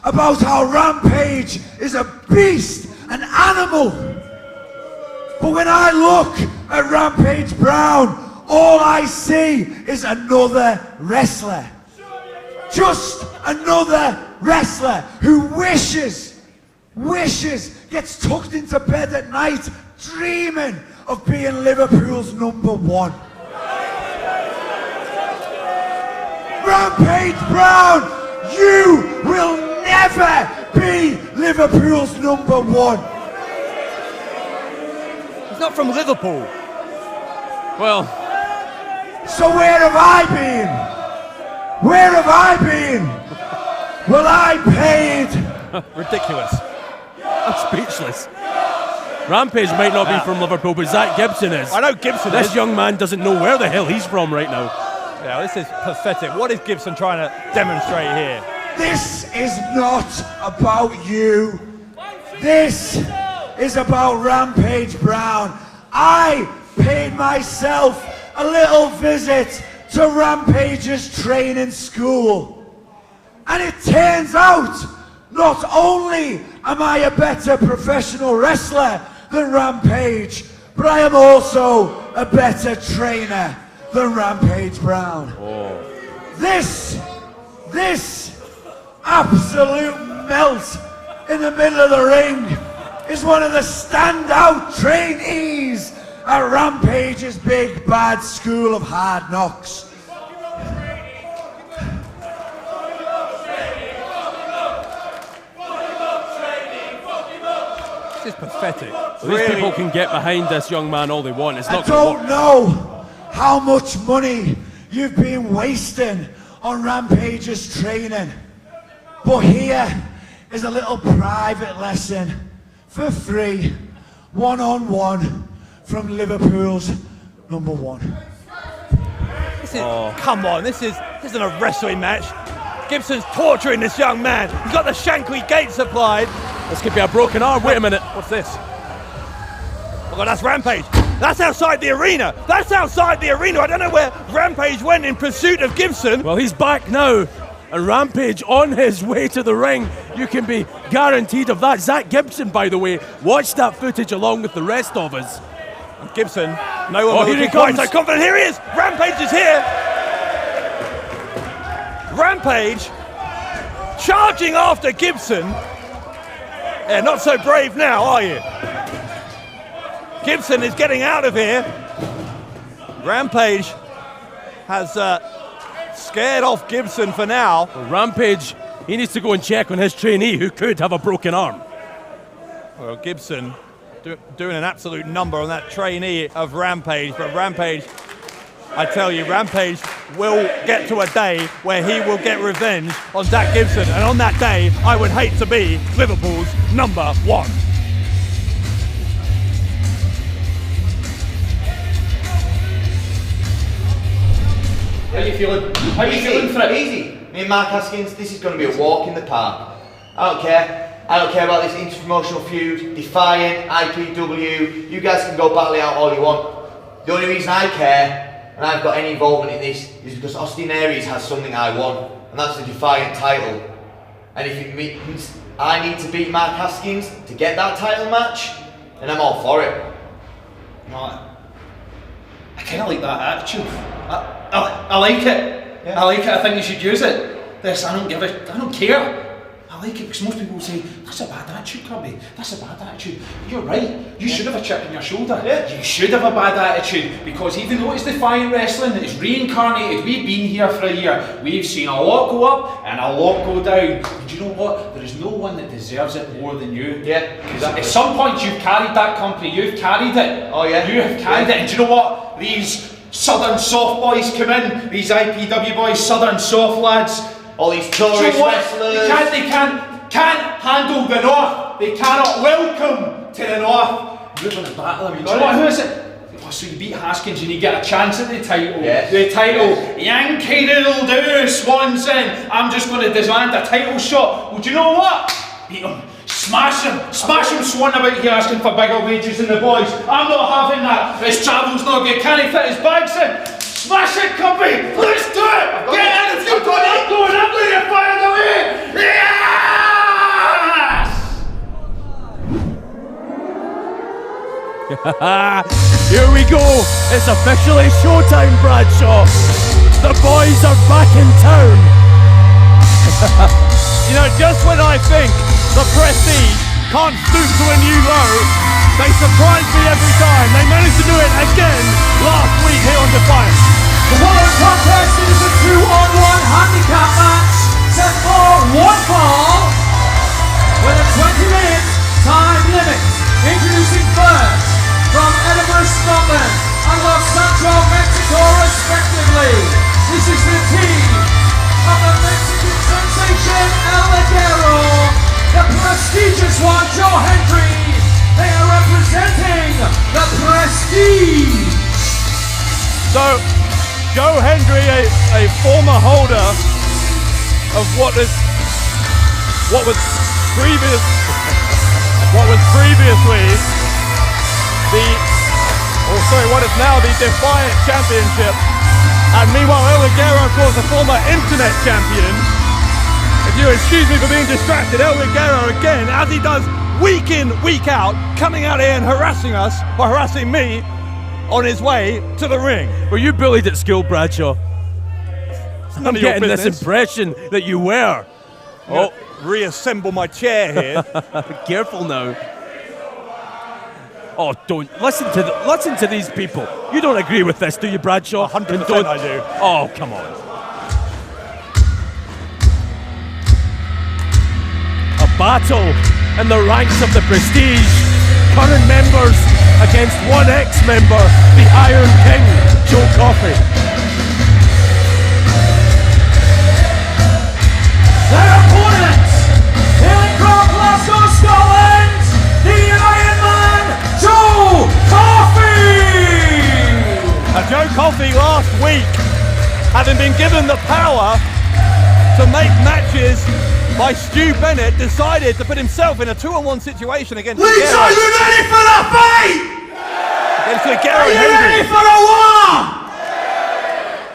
Speaker 2: about how Rampage is a beast, an animal. But when I look at Rampage Brown, all I see is another wrestler. Just another wrestler who wishes, gets tucked into bed at night dreaming of being Liverpool's #1. Rampage Brown, you will never be Liverpool's #1.
Speaker 3: He's not from Liverpool.
Speaker 4: Well,
Speaker 2: so where have I been? Where have I been? Well, I paid.
Speaker 3: Ridiculous.
Speaker 4: I'm speechless. Rampage might not be from Liverpool, but Zach Gibson is.
Speaker 3: I know Gibson is.
Speaker 4: This young man doesn't know where the hell he's from right now.
Speaker 3: Yeah, this is pathetic. What is Gibson trying to demonstrate here?
Speaker 2: This is not about you. This is about Rampage Brown. I paid myself a little visit to Rampage's training school. And it turns out, not only am I a better professional wrestler than Rampage, but I am also a better trainer than Rampage Brown. This absolute melt in the middle of the ring is one of the standout trainees at Rampage's big bad school of hard knocks.
Speaker 4: This is pathetic. These people can get behind this young man all they want. It's not
Speaker 2: I don't know how much money you've been wasting on Rampage's training, but here is a little private lesson for free, one-on-one from Liverpool's #1.
Speaker 3: This is, come on, this isn't a wrestling match. Gibson's torturing this young man. He's got the Shankly gates applied.
Speaker 4: This could be a broken arm. Wait a minute.
Speaker 3: What's this? Oh God, that's Rampage. That's outside the arena. That's outside the arena. I don't know where Rampage went in pursuit of Gibson.
Speaker 4: Well, he's back now. And Rampage on his way to the ring. You can be guaranteed of that. Zach Gibson, by the way, watched that footage along with the rest of us.
Speaker 3: Gibson, no one
Speaker 4: here he
Speaker 3: quite
Speaker 4: comes.
Speaker 3: so confident. Here he is. Rampage is here. Rampage charging after Gibson. Yeah, not so brave now, are you? Gibson is getting out of here. Rampage has scared off Gibson for now.
Speaker 4: Well, Rampage, he needs to go and check on his trainee who could have a broken arm.
Speaker 3: Well, Gibson doing an absolute number on that trainee of Rampage, but Rampage, I tell you, Rampage will get to a day where he will get revenge on Zach Gibson, and on that day, I would hate to be Liverpool's #1.
Speaker 7: How are you feeling? How are you feeling for it?
Speaker 8: Easy. Me and Mark Haskins, this is going to be a walk in the park. I don't care. I don't care about this inter-promotional feud, Defiant, IPW. You guys can go battle it out all you want. The only reason I care, and I've got any involvement in this, is because Austin Aries has something I want, and that's the Defiant title. And if it means I need to beat Mark Haskins to get that title match, then I'm all for it.
Speaker 7: No, I kind of like that attitude. I like it. Yeah. I like it. I think you should use it. I don't care. I like it because most people will say, that's a bad attitude, Kirby. That's a bad attitude. You're right. You should have a chip in your shoulder. Yeah. You should have a bad attitude because even though it's Defiant Wrestling, it's reincarnated, we've been here for a year, we've seen a lot go up and a lot go down. And you know what? There is no one that deserves it more than you.
Speaker 8: Yeah,
Speaker 7: exactly. At some point you've carried that company, you've carried it.
Speaker 8: Oh yeah.
Speaker 7: You have carried it. And do you know what? These Southern soft boys come in, these IPW boys, Southern soft lads,
Speaker 8: all these tourist wrestlers.
Speaker 7: They can't handle the North. They cannot welcome to the North. You're going to battle them. You know what? Who is it? Oh, so you beat Haskins and you get a chance at the title.
Speaker 8: Yes.
Speaker 7: The title. Yankee Doodle Doo, Swanson. I'm just going to demand a title shot. Well, do you know what? Beat him. Smash him, Swan about here asking for bigger wages than the boys. I'm not having that. His travel's not good. Can he fit his bags in? Smash it, Coffey! Let's do it! Get in if you're going, I'm going to fire the way! Yes!
Speaker 4: Here we go. It's officially showtime, Bradshaw. The boys are back in town.
Speaker 3: You know, just when I think the Prestige can't stoop to a new low, they surprise me every time. They managed to do it again last week here on Defiant.
Speaker 5: The following contest is a 2-on-1 handicap match set for one fall with a 20-minute time limit. Introducing first from Edinburgh, Scotland and Los Santos, Mexico respectively. This is the team of the Mexican sensation El Ligero, the prestigious one Joe Hendry. They are representing the Prestige.
Speaker 3: So, Joe Hendry, a former holder of what was previously what is now the Defiant Championship, and meanwhile El Ligero, of course, a former internet champion. If you excuse me for being distracted, El Ligero again, as he does week in, week out, coming out here and harassing us, or harassing me, on his way to the ring.
Speaker 4: Were you bullied at school, Bradshaw?
Speaker 3: None
Speaker 4: I'm
Speaker 3: of your
Speaker 4: getting this
Speaker 3: business.
Speaker 4: impression that you were.
Speaker 3: Reassemble my chair here.
Speaker 4: Careful now. Oh, don't listen to these people. You don't agree with this, do you, Bradshaw?
Speaker 3: 100% I do.
Speaker 4: Oh, come on. A battle in the ranks of the Prestige. Current members against one ex-member, the Iron King, Joe Coffey.
Speaker 5: Their opponents, hailing from Glasgow, Scotland, the Iron Man, Joe Coffey!
Speaker 3: Joe Coffey last week, having been given the power to make matches by Stu Bennett, decided to put himself in a 2-on-1 situation against
Speaker 2: Lisa,
Speaker 3: Ligero.
Speaker 2: are you ready for the fight?
Speaker 3: Against Ligero
Speaker 2: Are
Speaker 3: and
Speaker 2: you
Speaker 3: Hendry.
Speaker 2: ready for a war?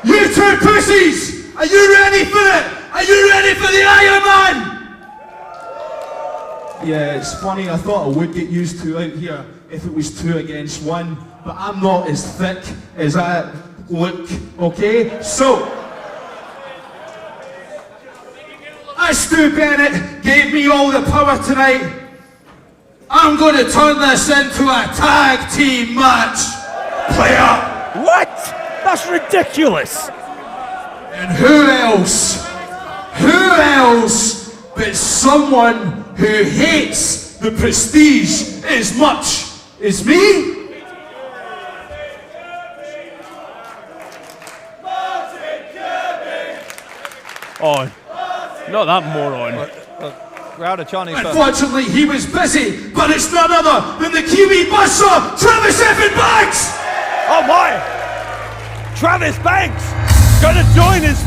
Speaker 2: You two pussies, are you ready for it? Are you ready for the Iron Man?
Speaker 9: Yeah, it's funny, I thought I would get used to out here if it was 2 against 1, but I'm not as thick as I look, okay? So, as Stu Bennett gave me all the power tonight, I'm going to turn this into a tag team match. Player!
Speaker 4: What? That's ridiculous.
Speaker 9: And who else but someone who hates the Prestige as much as me?
Speaker 4: Oh, not that moron.
Speaker 3: Crowd of Chinese.
Speaker 9: Unfortunately, he was busy, but it's none other than the Kiwi buzzsaw, Travis Evan Banks!
Speaker 3: Oh my! Travis Banks going to join his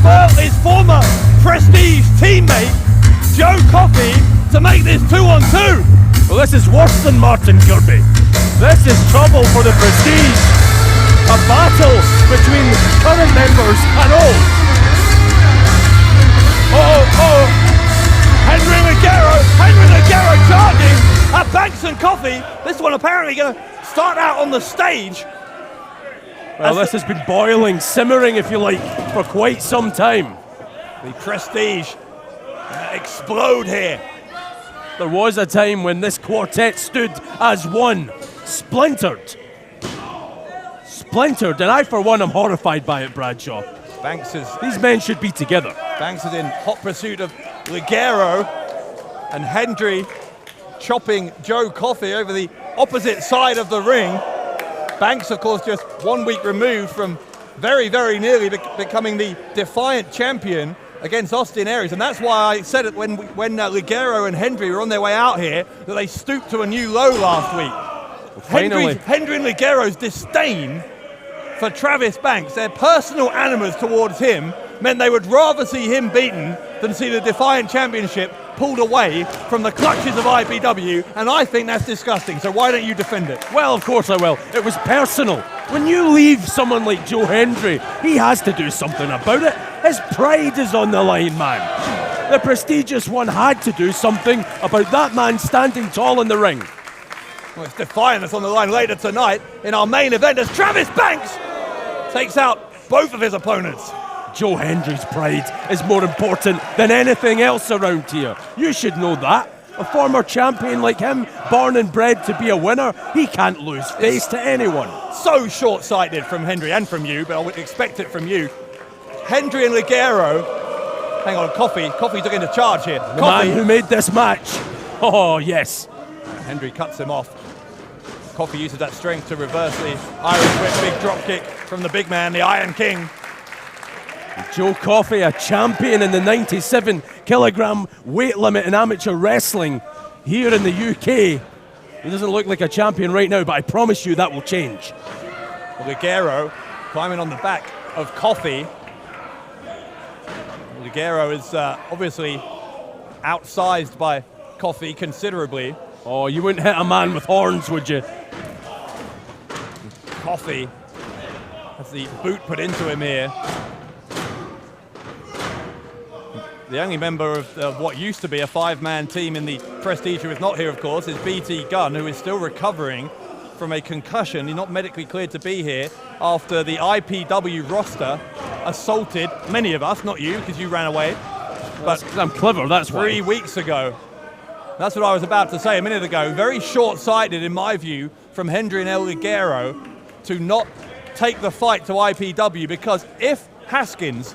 Speaker 3: former Prestige teammate, Joe Coffey, to make this 2-on-2.
Speaker 4: Well, this is worse than Martin Kirby. This is trouble for the Prestige. A battle between current members and old.
Speaker 3: Henry Ligero charging at Banks and Coffey. This one apparently going to start out on the stage.
Speaker 4: Well, this has been boiling, simmering, if you like, for quite some time.
Speaker 3: The Prestige explode here.
Speaker 4: There was a time when this quartet stood as one, splintered. Splintered, and I, for one, am horrified by it, Bradshaw. These men should be together.
Speaker 3: Banks is in hot pursuit of Ligero, and Hendry chopping Joe Coffey over the opposite side of the ring. Banks, of course, just 1 week removed from very, very nearly becoming the Defiant champion against Austin Aries, and that's why I said it when Ligero and Hendry were on their way out here, that they stooped to a new low last week.
Speaker 4: Finally.
Speaker 3: Hendry and Ligero's disdain for Travis Banks, their personal animus towards him, meant they would rather see him beaten than see the Defiant Championship pulled away from the clutches of IPW, and I think that's disgusting, so why don't you defend it?
Speaker 4: Well, of course I will. It was personal. When you leave someone like Joe Hendry, he has to do something about it. His pride is on the line, man. The prestigious one had to do something about that man standing tall in the ring.
Speaker 3: Well, it's Defiant that's on the line later tonight in our main event as Travis Banks takes out both of his opponents.
Speaker 4: Joe Hendry's pride is more important than anything else around here. You should know that. A former champion like him, born and bred to be a winner, he can't lose face to anyone.
Speaker 3: So short-sighted from Hendry and from you, but I would expect it from you. Hendry and Ligero. Hang on, Coffey took into charge here.
Speaker 4: The man who made this match. Oh, yes.
Speaker 3: Hendry cuts him off. Coffey uses that strength to reverse the Irish whip, big drop kick from the big man, the Iron King.
Speaker 4: Joe Coffey, a champion in the 97 kilogram weight limit in amateur wrestling here in the UK. He doesn't look like a champion right now, but I promise you that will change.
Speaker 3: Ligero climbing on the back of Coffey. Ligero is obviously outsized by Coffey considerably.
Speaker 4: Oh, you wouldn't hit a man with horns, would you?
Speaker 3: Coffey has the boot put into him here. The only member of what used to be a 5-man team in the Prestige who is not here, of course, is BT Gunn, who is still recovering from a concussion. He's not medically cleared to be here after the IPW roster assaulted many of us, not you, because you ran away. But
Speaker 4: I'm clever, that's why.
Speaker 3: 3 weeks ago. That's what I was about to say a minute ago. Very short-sighted, in my view, from Hendry and El Ligero to not take the fight to IPW, because if Haskins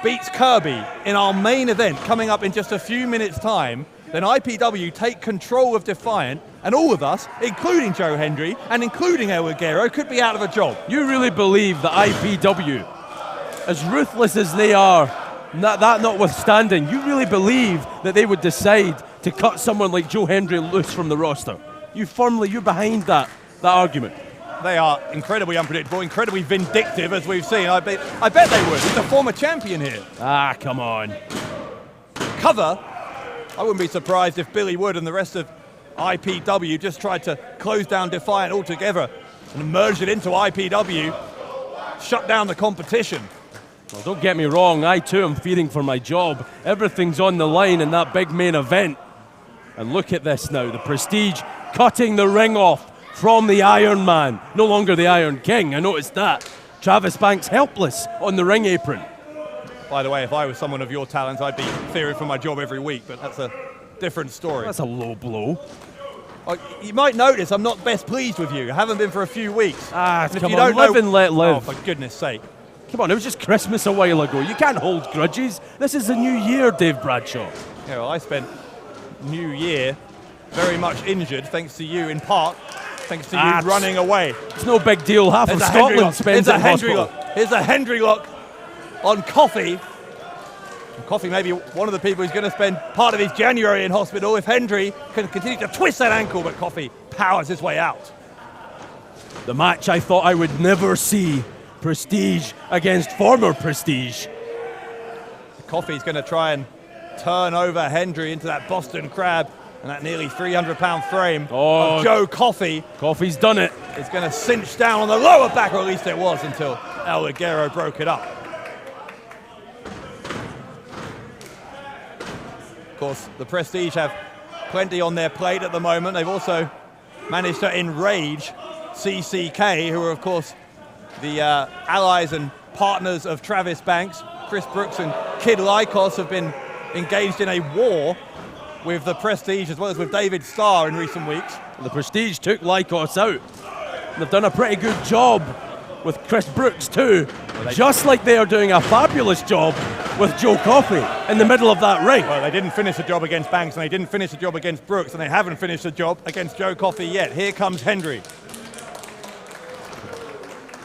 Speaker 3: beats Kirby in our main event coming up in just a few minutes' time, then IPW take control of Defiant, and all of us, including Joe Hendry and including El Ligero, could be out of a job.
Speaker 4: You really believe that IPW, as ruthless as they are, that notwithstanding, you really believe that they would decide to cut someone like Joe Hendry loose from the roster? You're behind that argument.
Speaker 3: They are incredibly unpredictable, incredibly vindictive, as we've seen. I bet they would. He's a former champion here.
Speaker 4: Ah, come on.
Speaker 3: Cover. I wouldn't be surprised if Billy Wood and the rest of IPW just tried to close down Defiant altogether and merge it into IPW, shut down the competition.
Speaker 4: Well, don't get me wrong, I too am fearing for my job. Everything's on the line in that big main event. And look at this now, the Prestige cutting the ring off from the Iron Man. No longer the Iron King, I noticed that. Travis Banks helpless on the ring apron.
Speaker 3: By the way, if I was someone of your talents, I'd be fearing for my job every week, but that's a different story.
Speaker 4: That's a low blow.
Speaker 3: Oh, you might notice I'm not best pleased with you. I haven't been for a few weeks.
Speaker 4: Come on, live and let live.
Speaker 3: Oh, for goodness sake.
Speaker 4: Come on, it was just Christmas a while ago. You can't hold grudges. This is the new year, Dave Bradshaw.
Speaker 3: Yeah, well, I spent New Year very much injured, thanks to you in part, thanks to you running away.
Speaker 4: It's no big deal. Half of Scotland spends in hospital.
Speaker 3: Here's a Hendry lock on Coffey. And Coffey may be one of the people who's going to spend part of his January in hospital if Hendry can continue to twist that ankle, but Coffey powers his way out.
Speaker 4: The match I thought I would never see. Prestige against former Prestige.
Speaker 3: Coffey's going to try and turn over Hendry into that Boston Crab and that nearly 300-pound frame of Joe Coffey.
Speaker 4: Coffey's done it.
Speaker 3: It's going to cinch down on the lower back, or at least it was until El Ligero broke it up. Of course, the Prestige have plenty on their plate at the moment. They've also managed to enrage CCK, who are, of course, the allies and partners of Travis Banks. Chris Brooks and Kid Lykos have been engaged in a war with the Prestige as well as with David Starr in recent weeks.
Speaker 4: The Prestige took Lykos out. They've done a pretty good job with Chris Brooks too, just like they are doing a fabulous job with Joe Coffey in the middle of that ring.
Speaker 3: Well, they didn't finish the job against Banks, and they didn't finish the job against Brooks, and they haven't finished the job against Joe Coffey yet. Here comes Hendry.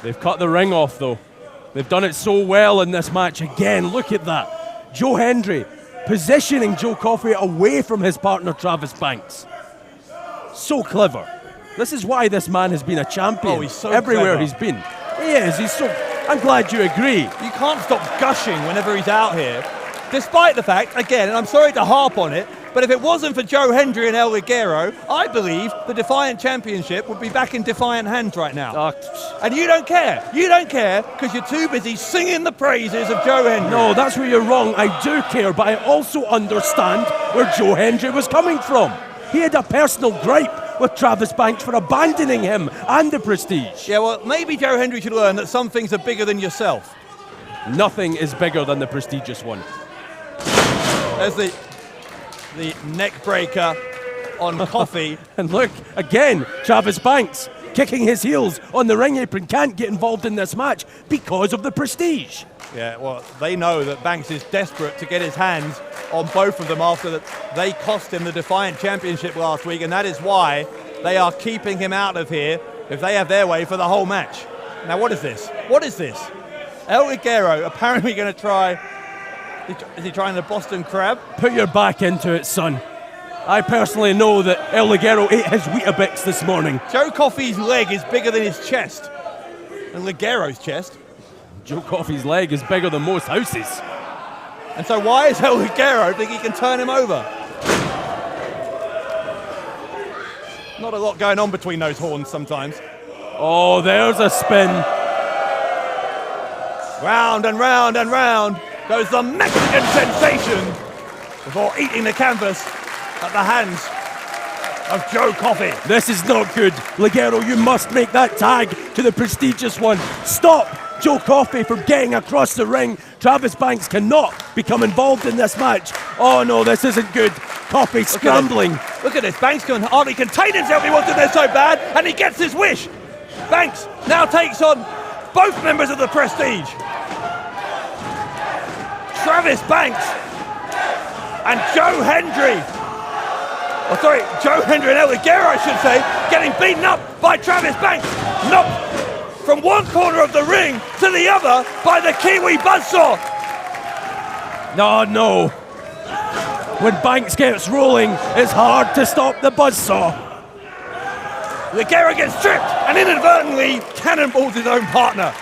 Speaker 4: They've cut the ring off though. They've done it so well in this match again. Look at that. Joe Hendry positioning Joe Coffey away from his partner Travis Banks. So clever. This is why this man has been a champion
Speaker 3: he's so
Speaker 4: everywhere
Speaker 3: clever.
Speaker 4: he's been. He is. He's so. I'm glad you agree.
Speaker 3: You can't stop gushing whenever he's out here, despite the fact, again, and I'm sorry to harp on it, but if it wasn't for Joe Hendry and El Ligero, I believe the Defiant Championship would be back in Defiant hands right now. And you don't care. You don't care because you're too busy singing the praises of Joe Hendry.
Speaker 4: No, that's where you're wrong. I do care, but I also understand where Joe Hendry was coming from. He had a personal gripe with Travis Banks for abandoning him and the Prestige.
Speaker 3: Yeah, well, maybe Joe Hendry should learn that some things are bigger than yourself.
Speaker 4: Nothing is bigger than the prestigious one.
Speaker 3: There's the neck breaker on Coffey.
Speaker 4: And look, again, Travis Banks kicking his heels on the ring apron, can't get involved in this match because of the Prestige.
Speaker 3: Yeah, well, they know that Banks is desperate to get his hands on both of them after that they cost him the Defiant Championship last week, and that is why they are keeping him out of here if they have their way for the whole match. Now, what is this? What is this? El Ligero apparently going to try. Is he trying the Boston Crab?
Speaker 4: Put your back into it, son. I personally know that El Ligero ate his Weetabix this morning.
Speaker 3: Joe Coffey's leg is bigger than his chest. And Ligero's chest.
Speaker 4: Joe Coffey's leg is bigger than most houses.
Speaker 3: And so why is El Ligero think he can turn him over? Not a lot going on between those horns sometimes.
Speaker 4: Oh, there's a spin.
Speaker 3: Round and round and round goes the Mexican sensation before eating the canvas at the hands of Joe Coffey.
Speaker 4: This is not good. Ligero, you must make that tag to the prestigious one. Stop Joe Coffey from getting across the ring. Travis Banks cannot become involved in this match. Oh no, this isn't good. Coffey scrambling
Speaker 3: Look at this, Banks can hardly contain himself, he wants it there so bad, and he gets his wish. Banks now takes on both members of the Prestige. Travis Banks and Joe Hendry. Oh, sorry, Joe Hendry and El Ligero, I should say, getting beaten up by Travis Banks. Knocked from one corner of the ring to the other by the Kiwi Buzzsaw.
Speaker 4: No. When Banks gets rolling, it's hard to stop the Buzzsaw.
Speaker 3: Ligero gets tripped and inadvertently cannonballs his own partner.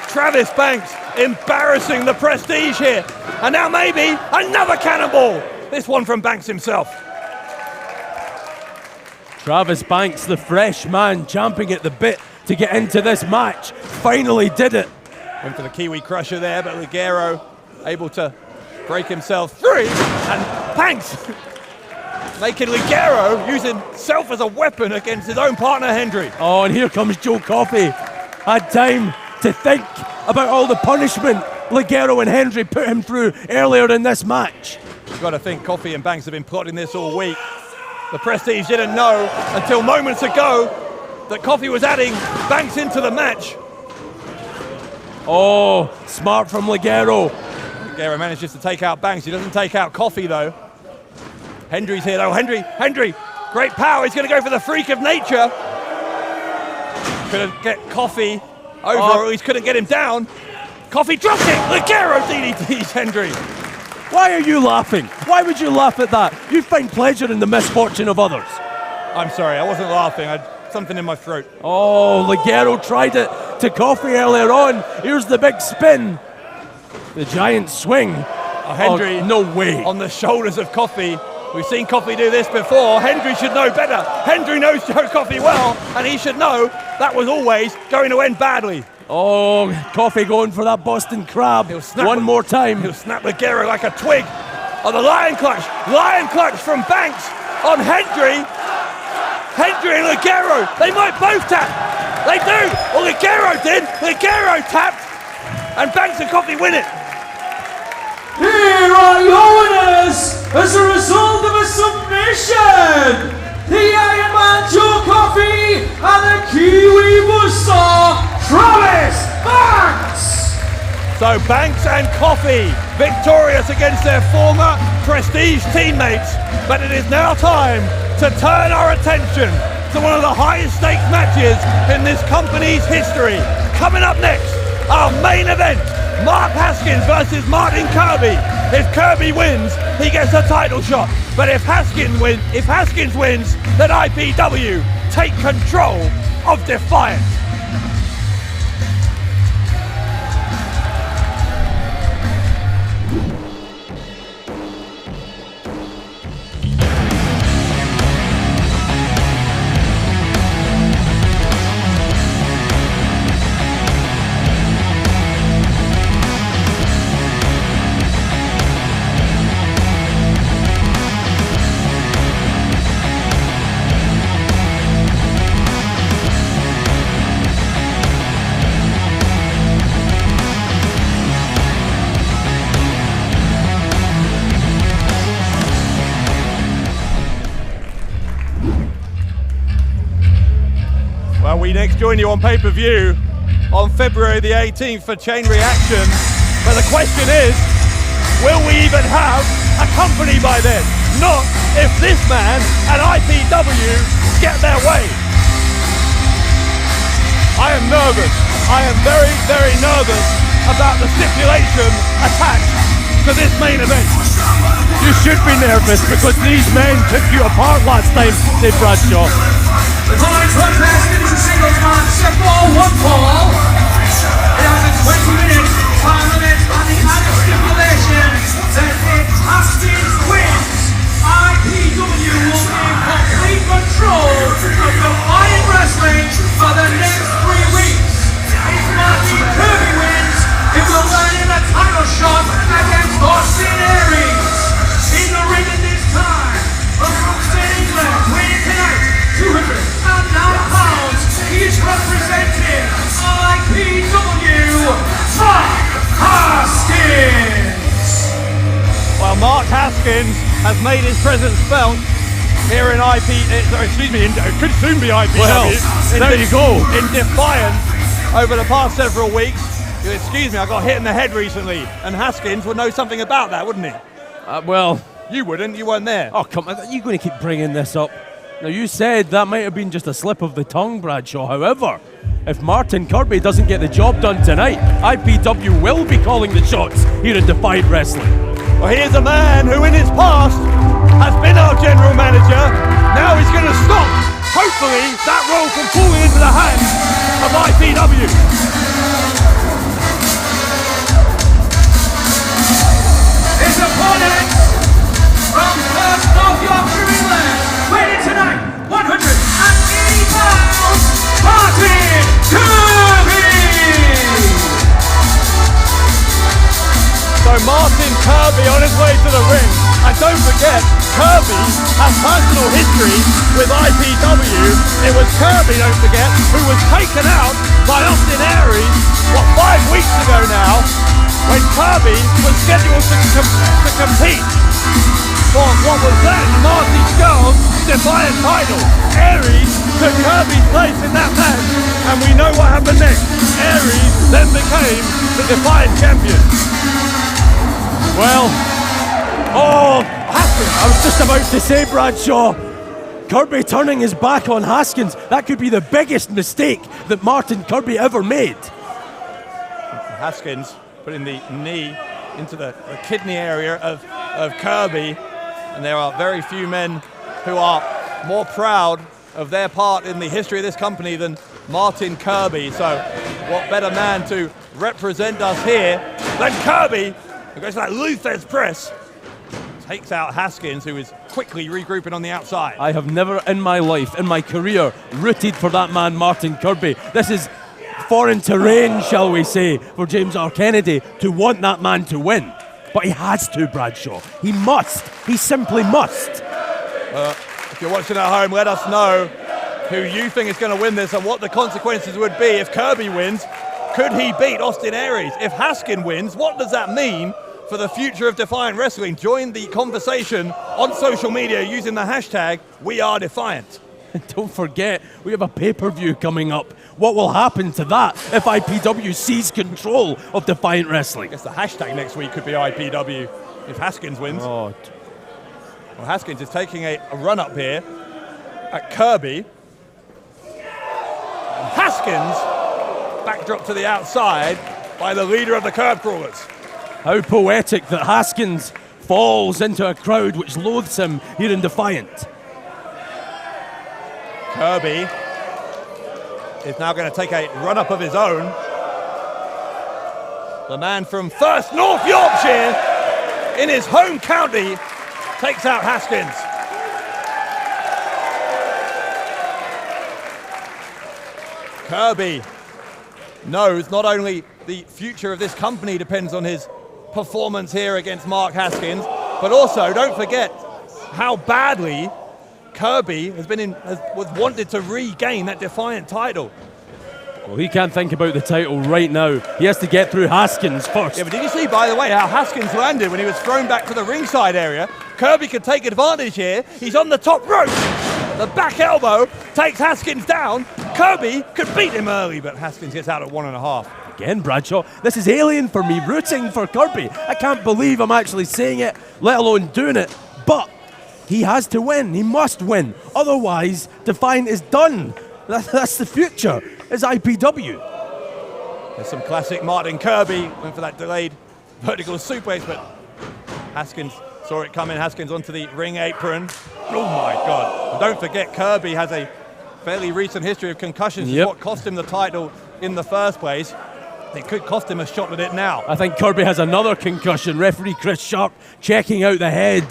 Speaker 3: Travis Banks embarrassing the Prestige here. And now maybe another cannonball. This one from Banks himself.
Speaker 4: Travis Banks, the fresh man, champing at the bit to get into this match. Finally did it.
Speaker 3: Went for the Kiwi Crusher there, but Ligero able to break himself free. And Banks making Ligero using himself as a weapon against his own partner Hendry.
Speaker 4: Oh, and here comes Joe Coffey. Had time to think about all the punishment Ligero and Hendry put him through earlier in this match.
Speaker 3: You've got to think Coffey and Banks have been plotting this all week. The Prestige didn't know until moments ago that Coffey was adding Banks into the match.
Speaker 4: Oh, smart from Ligero.
Speaker 3: Ligero manages to take out Banks. He doesn't take out Coffey though. Hendry's here though. Hendry, great power. He's going to go for the freak of nature. Couldn't get Coffey over, or at least couldn't get him down. Coffey dropped it. Ligero DDTs Hendry.
Speaker 4: Why are you laughing? Why would you laugh at that? You find pleasure in the misfortune of others.
Speaker 3: I'm sorry, I wasn't laughing. I had something in my throat.
Speaker 4: Oh, Ligero tried it to Coffey earlier on. Here's the big spin. The giant swing.
Speaker 3: Oh, Hendry,
Speaker 4: no way.
Speaker 3: On the shoulders of Coffey. We've seen Coffey do this before. Hendry should know better. Hendry knows Joe Coffey well, and he should know that was always going to end badly.
Speaker 4: Oh, Coffey going for that Boston Crab. One more time.
Speaker 3: He'll snap Ligero like a twig. Oh, the lion clutch from Banks on Hendry. Hendry and Ligero, they might both tap. They do. Well, Ligero did. Ligero tapped, and Banks and Coffey win it.
Speaker 5: Here are your winners as a result of a submission. The Iron Man Joe Coffey and the Kiwi Buzzsaw Travis Banks.
Speaker 3: So Banks and Coffey victorious against their former Prestige teammates, but it is now time to turn our attention to one of the highest stakes matches in this company's history. Coming up next, our main event, Mark Haskins versus Martin Kirby. If Kirby wins, he gets a title shot. But if Haskins wins, then IPW take control of Defiant. We next join you on pay-per-view on February the 18th for Chain Reaction. But the question is, will we even have a company by then? Not if this man and IPW get their way. I am nervous. I am very, very nervous about the stipulation attached to this main event.
Speaker 4: You should be nervous because these men took you apart last time, Dave Bradshaw.
Speaker 5: The following contest is a singles match set for one fall. It has a 20-minute time limit and the added stipulation that if Haskins wins, IPW will be in complete control of Defiant Wrestling for the next 3 weeks. If Martin Kirby wins, it will land in a title shot against Austin Aries. In the ring at this time, from St. England, weighing tonight, 209 pounds, he is representing IPW Mark
Speaker 3: Mark Haskins has made his presence felt here in could soon be IPW.
Speaker 4: Well, there you go.
Speaker 3: In Defiant over the past several weeks. You'll excuse me, I got hit in the head recently, and Haskins would know something about that, wouldn't he?
Speaker 4: Well,
Speaker 3: You wouldn't, you weren't there.
Speaker 4: oh come on, are you going to keep bringing this up? Now you said that might have been just a slip of the tongue, Bradshaw. However, if Martin Kirby doesn't get the job done tonight, IPW will be calling the shots here in Defiant Wrestling.
Speaker 3: Well, here's a man who in his past has been our general manager. Now he's going to stop, hopefully, that role from falling into the hands of IPW.
Speaker 5: His opponent from first North Yorkshire, England, weighing tonight 180 pounds, Martin Kirby!
Speaker 3: So Martin Kirby on his way to the ring. And don't forget, Kirby has personal history with IPW. It was Kirby, don't forget, who was taken out by Austin Aries, 5 weeks ago now, when Kirby was scheduled to compete for what was then Marty Skull's Defiant title. Aries took Kirby's place in that match, and we know what happened next. Aries then became the Defiant champion.
Speaker 4: Well, Haskins. I was just about to say, Bradshaw, Kirby turning his back on Haskins, that could be the biggest mistake that Martin Kirby ever made.
Speaker 3: Haskins putting the knee into the kidney area of Kirby, and there are very few men who are more proud of their part in the history of this company than Martin Kirby. So what better man to represent us here than Kirby, who goes to that Luther's press, takes out Haskins, who is quickly regrouping on the outside.
Speaker 4: I have never in my life, in my career, rooted for that man, Martin Kirby. This is foreign terrain, shall we say, for James R. Kennedy to want that man to win. But he has to, Bradshaw. He must. He simply must.
Speaker 3: If you're watching at home, let us know who you think is going to win this and what the consequences would be if Kirby wins. Could he beat Austin Aries? If Haskins wins, what does that mean for the future of Defiant Wrestling? Join the conversation on social media using the hashtag #WeAreDefiant.
Speaker 4: Don't forget, we have a pay-per-view coming up. What will happen to that if IPW seize control of Defiant Wrestling?
Speaker 3: I guess the hashtag next week could be IPW if Haskins wins.
Speaker 4: Oh.
Speaker 3: Well, Haskins is taking a run-up here at Kirby. And Haskins backdrop to the outside by the leader of the Curb Crawlers.
Speaker 4: How poetic that Haskins falls into a crowd which loathes him here in Defiant.
Speaker 3: Kirby is now going to take a run-up of his own. The man from first North Yorkshire in his home county takes out Haskins. Kirby knows not only the future of this company depends on his performance here against Mark Haskins, but also don't forget how badly Kirby was wanted to regain that Defiant title.
Speaker 4: Well, he can't think about the title right now. He has to get through Haskins first.
Speaker 3: Yeah, but did you see, by the way, how Haskins landed when he was thrown back to the ringside area? Kirby could take advantage here. He's on the top rope. The back elbow takes Haskins down. Kirby could beat him early, but Haskins gets out at 1.5.
Speaker 4: Again, Bradshaw, this is alien for me, rooting for Kirby. I can't believe I'm actually saying it, let alone doing it. But he has to win. He must win. Otherwise, Defiant is done. That's the future. It's IPW.
Speaker 3: There's some classic Martin Kirby. Went for that delayed vertical suplex, but Haskins saw it coming. Haskins onto the ring apron. Oh my God. And don't forget, Kirby has a fairly recent history of concussions. Yep. What cost him the title in the first place. It could cost him a shot at it now.
Speaker 4: I think Kirby has another concussion. Referee Chris Sharp checking out the head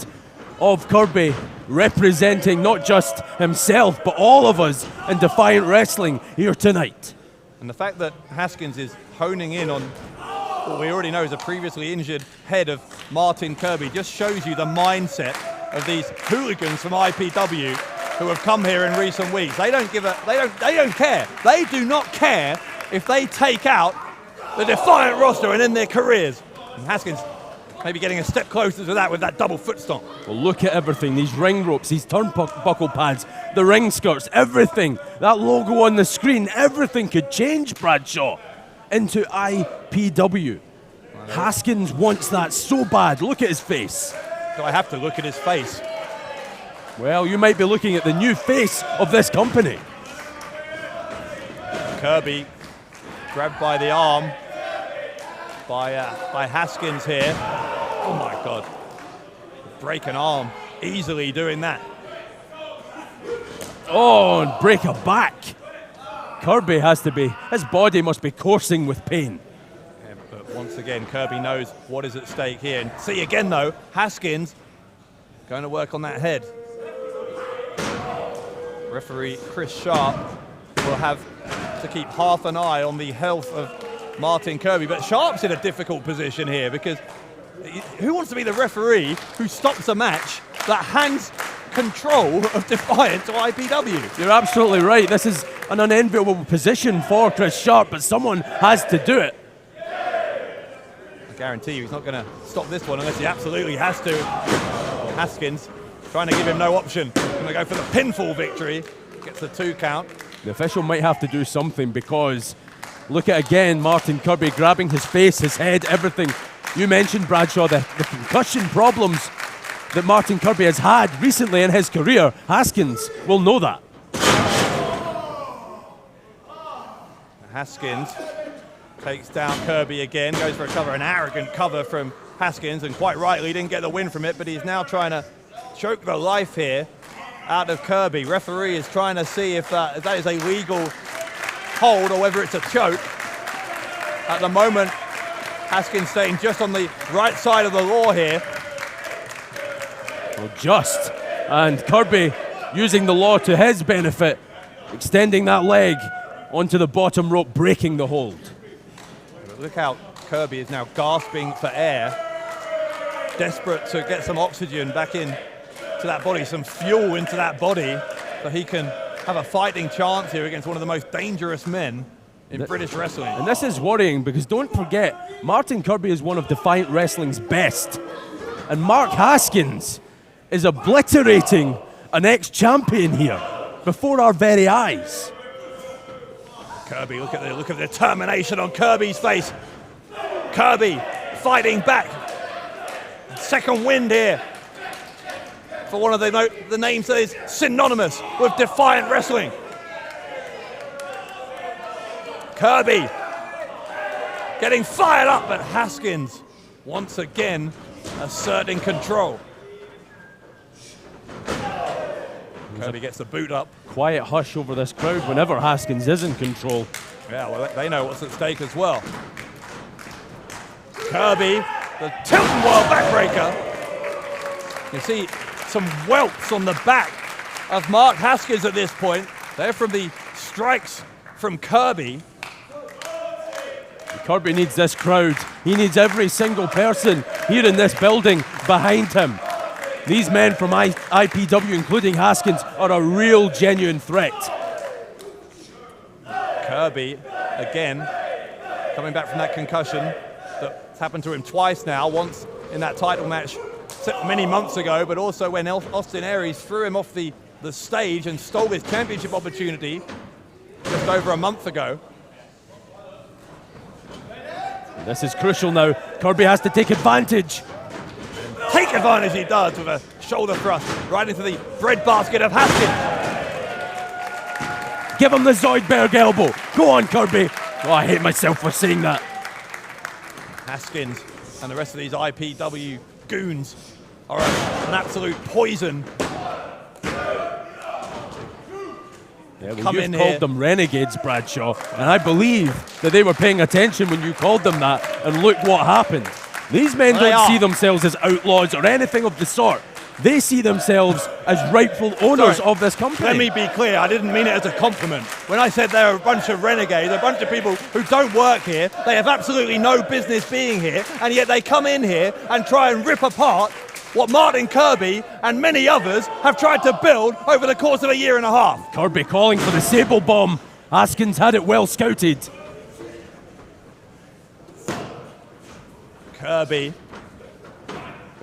Speaker 4: of Kirby, representing not just himself, but all of us in Defiant Wrestling here tonight.
Speaker 3: And the fact that Haskins is honing in on what we already know is a previously injured head of Martin Kirby just shows you the mindset of these hooligans from IPW who have come here in recent weeks. They don't care. They do not care if they take out the Defiant roster and end their careers. And Haskins Maybe getting a step closer to that with that double foot stomp.
Speaker 4: Well, look at everything. These ring ropes, these turnbuckle pads, the ring skirts, everything. That logo on the screen, everything could change Bradshaw into IPW. Haskins wants that so bad. Look at his face.
Speaker 3: Do I have to look at his face?
Speaker 4: Well, you might be looking at the new face of this company.
Speaker 3: Kirby grabbed by the arm by Haskins here. Oh my God. Break an arm, easily doing that.
Speaker 4: Oh, and break a back. Kirby has to be, his body must be coursing with pain.
Speaker 3: Yeah, but once again, Kirby knows what is at stake here. And see again though, Haskins going to work on that head. Referee Chris Sharp will have to keep half an eye on the health of Martin Kirby, but Sharp's in a difficult position here because who wants to be the referee who stops a match that hands control of Defiant to IPW?
Speaker 4: You're absolutely right. This is an unenviable position for Chris Sharp, but someone has to do it.
Speaker 3: I guarantee you he's not going to stop this one unless he absolutely has to. Haskins trying to give him no option. Going to go for the pinfall victory. Gets the 2 count.
Speaker 4: The official might have to do something because look at again Martin Kirby grabbing his face, his head, everything. You mentioned, Bradshaw, the concussion problems that Martin Kirby has had recently in his career. Haskins will know that.
Speaker 3: Haskins takes down Kirby again, goes for a cover, an arrogant cover from Haskins, and quite rightly didn't get the win from it, but he's now trying to choke the life here out of Kirby. Referee is trying to see if that is a legal hold or whether it's a choke. At the moment, Haskins staying just on the right side of the law here.
Speaker 4: Well, just. And Kirby using the law to his benefit, extending that leg onto the bottom rope, breaking the hold.
Speaker 3: Look how Kirby is now gasping for air, desperate to get some oxygen back in to that body, some fuel into that body, so he can have a fighting chance here against one of the most dangerous men in British wrestling.
Speaker 4: And this is worrying because don't forget, Martin Kirby is one of Defiant Wrestling's best. And Mark Haskins is obliterating an ex-champion here before our very eyes.
Speaker 3: Kirby, look at the determination on Kirby's face. Kirby fighting back. Second wind here for one of the names that is synonymous with Defiant Wrestling. Kirby getting fired up, but Haskins once again asserting control. Kirby gets the boot up.
Speaker 4: Quiet hush over this crowd whenever Haskins is in control.
Speaker 3: Yeah, well, they know what's at stake as well. Kirby, the Tilton World backbreaker. You see some welts on the back of Mark Haskins at this point. They're from the strikes from Kirby.
Speaker 4: Kirby needs this crowd. He needs every single person here in this building behind him. These men from IPW, including Haskins, are a real, genuine threat.
Speaker 3: Kirby, again, coming back from that concussion that's happened to him twice now, once in that title match many months ago, but also when Austin Aries threw him off the stage and stole his championship opportunity just over a month ago.
Speaker 4: This is crucial now. Kirby has to take advantage.
Speaker 3: Take advantage he does with a shoulder thrust right into the breadbasket of Haskins.
Speaker 4: Give him the Zoidberg elbow. Go on, Kirby. Oh, I hate myself for saying that.
Speaker 3: Haskins and the rest of these IPW goons are an absolute poison.
Speaker 4: Yeah, well, you've called them renegades, Bradshaw, and I believe that they were paying attention when you called them that, and look what happened. These men don't see themselves as outlaws or anything of the sort. They see themselves as rightful owners of this company.
Speaker 3: Let me be clear, I didn't mean it as a compliment. When I said they're a bunch of renegades, a bunch of people who don't work here, they have absolutely no business being here, and yet they come in here and try and rip apart what Martin Kirby and many others have tried to build over the course of a year and a half.
Speaker 4: Kirby calling for the Sable Bomb. Haskins had it well scouted.
Speaker 3: Kirby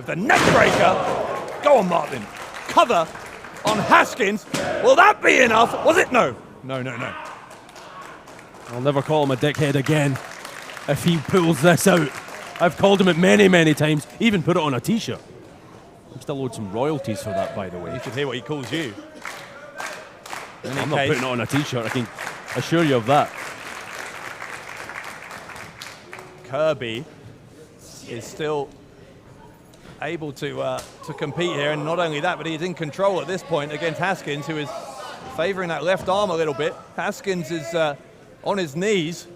Speaker 3: the neck breaker. Go on, Martin. Cover on Haskins. Will that be enough? Was it? No. No.
Speaker 4: I'll never call him a dickhead again if he pulls this out. I've called him it many times, even put it on a t-shirt. I'm still owed some royalties for that, by the way.
Speaker 3: You should hear what he calls you.
Speaker 4: I'm not putting it on a t-shirt, I can assure you of that.
Speaker 3: Kirby is still able to compete here, and not only that, but he's in control at this point against Haskins, who is favouring that left arm a little bit. Haskins is on his knees.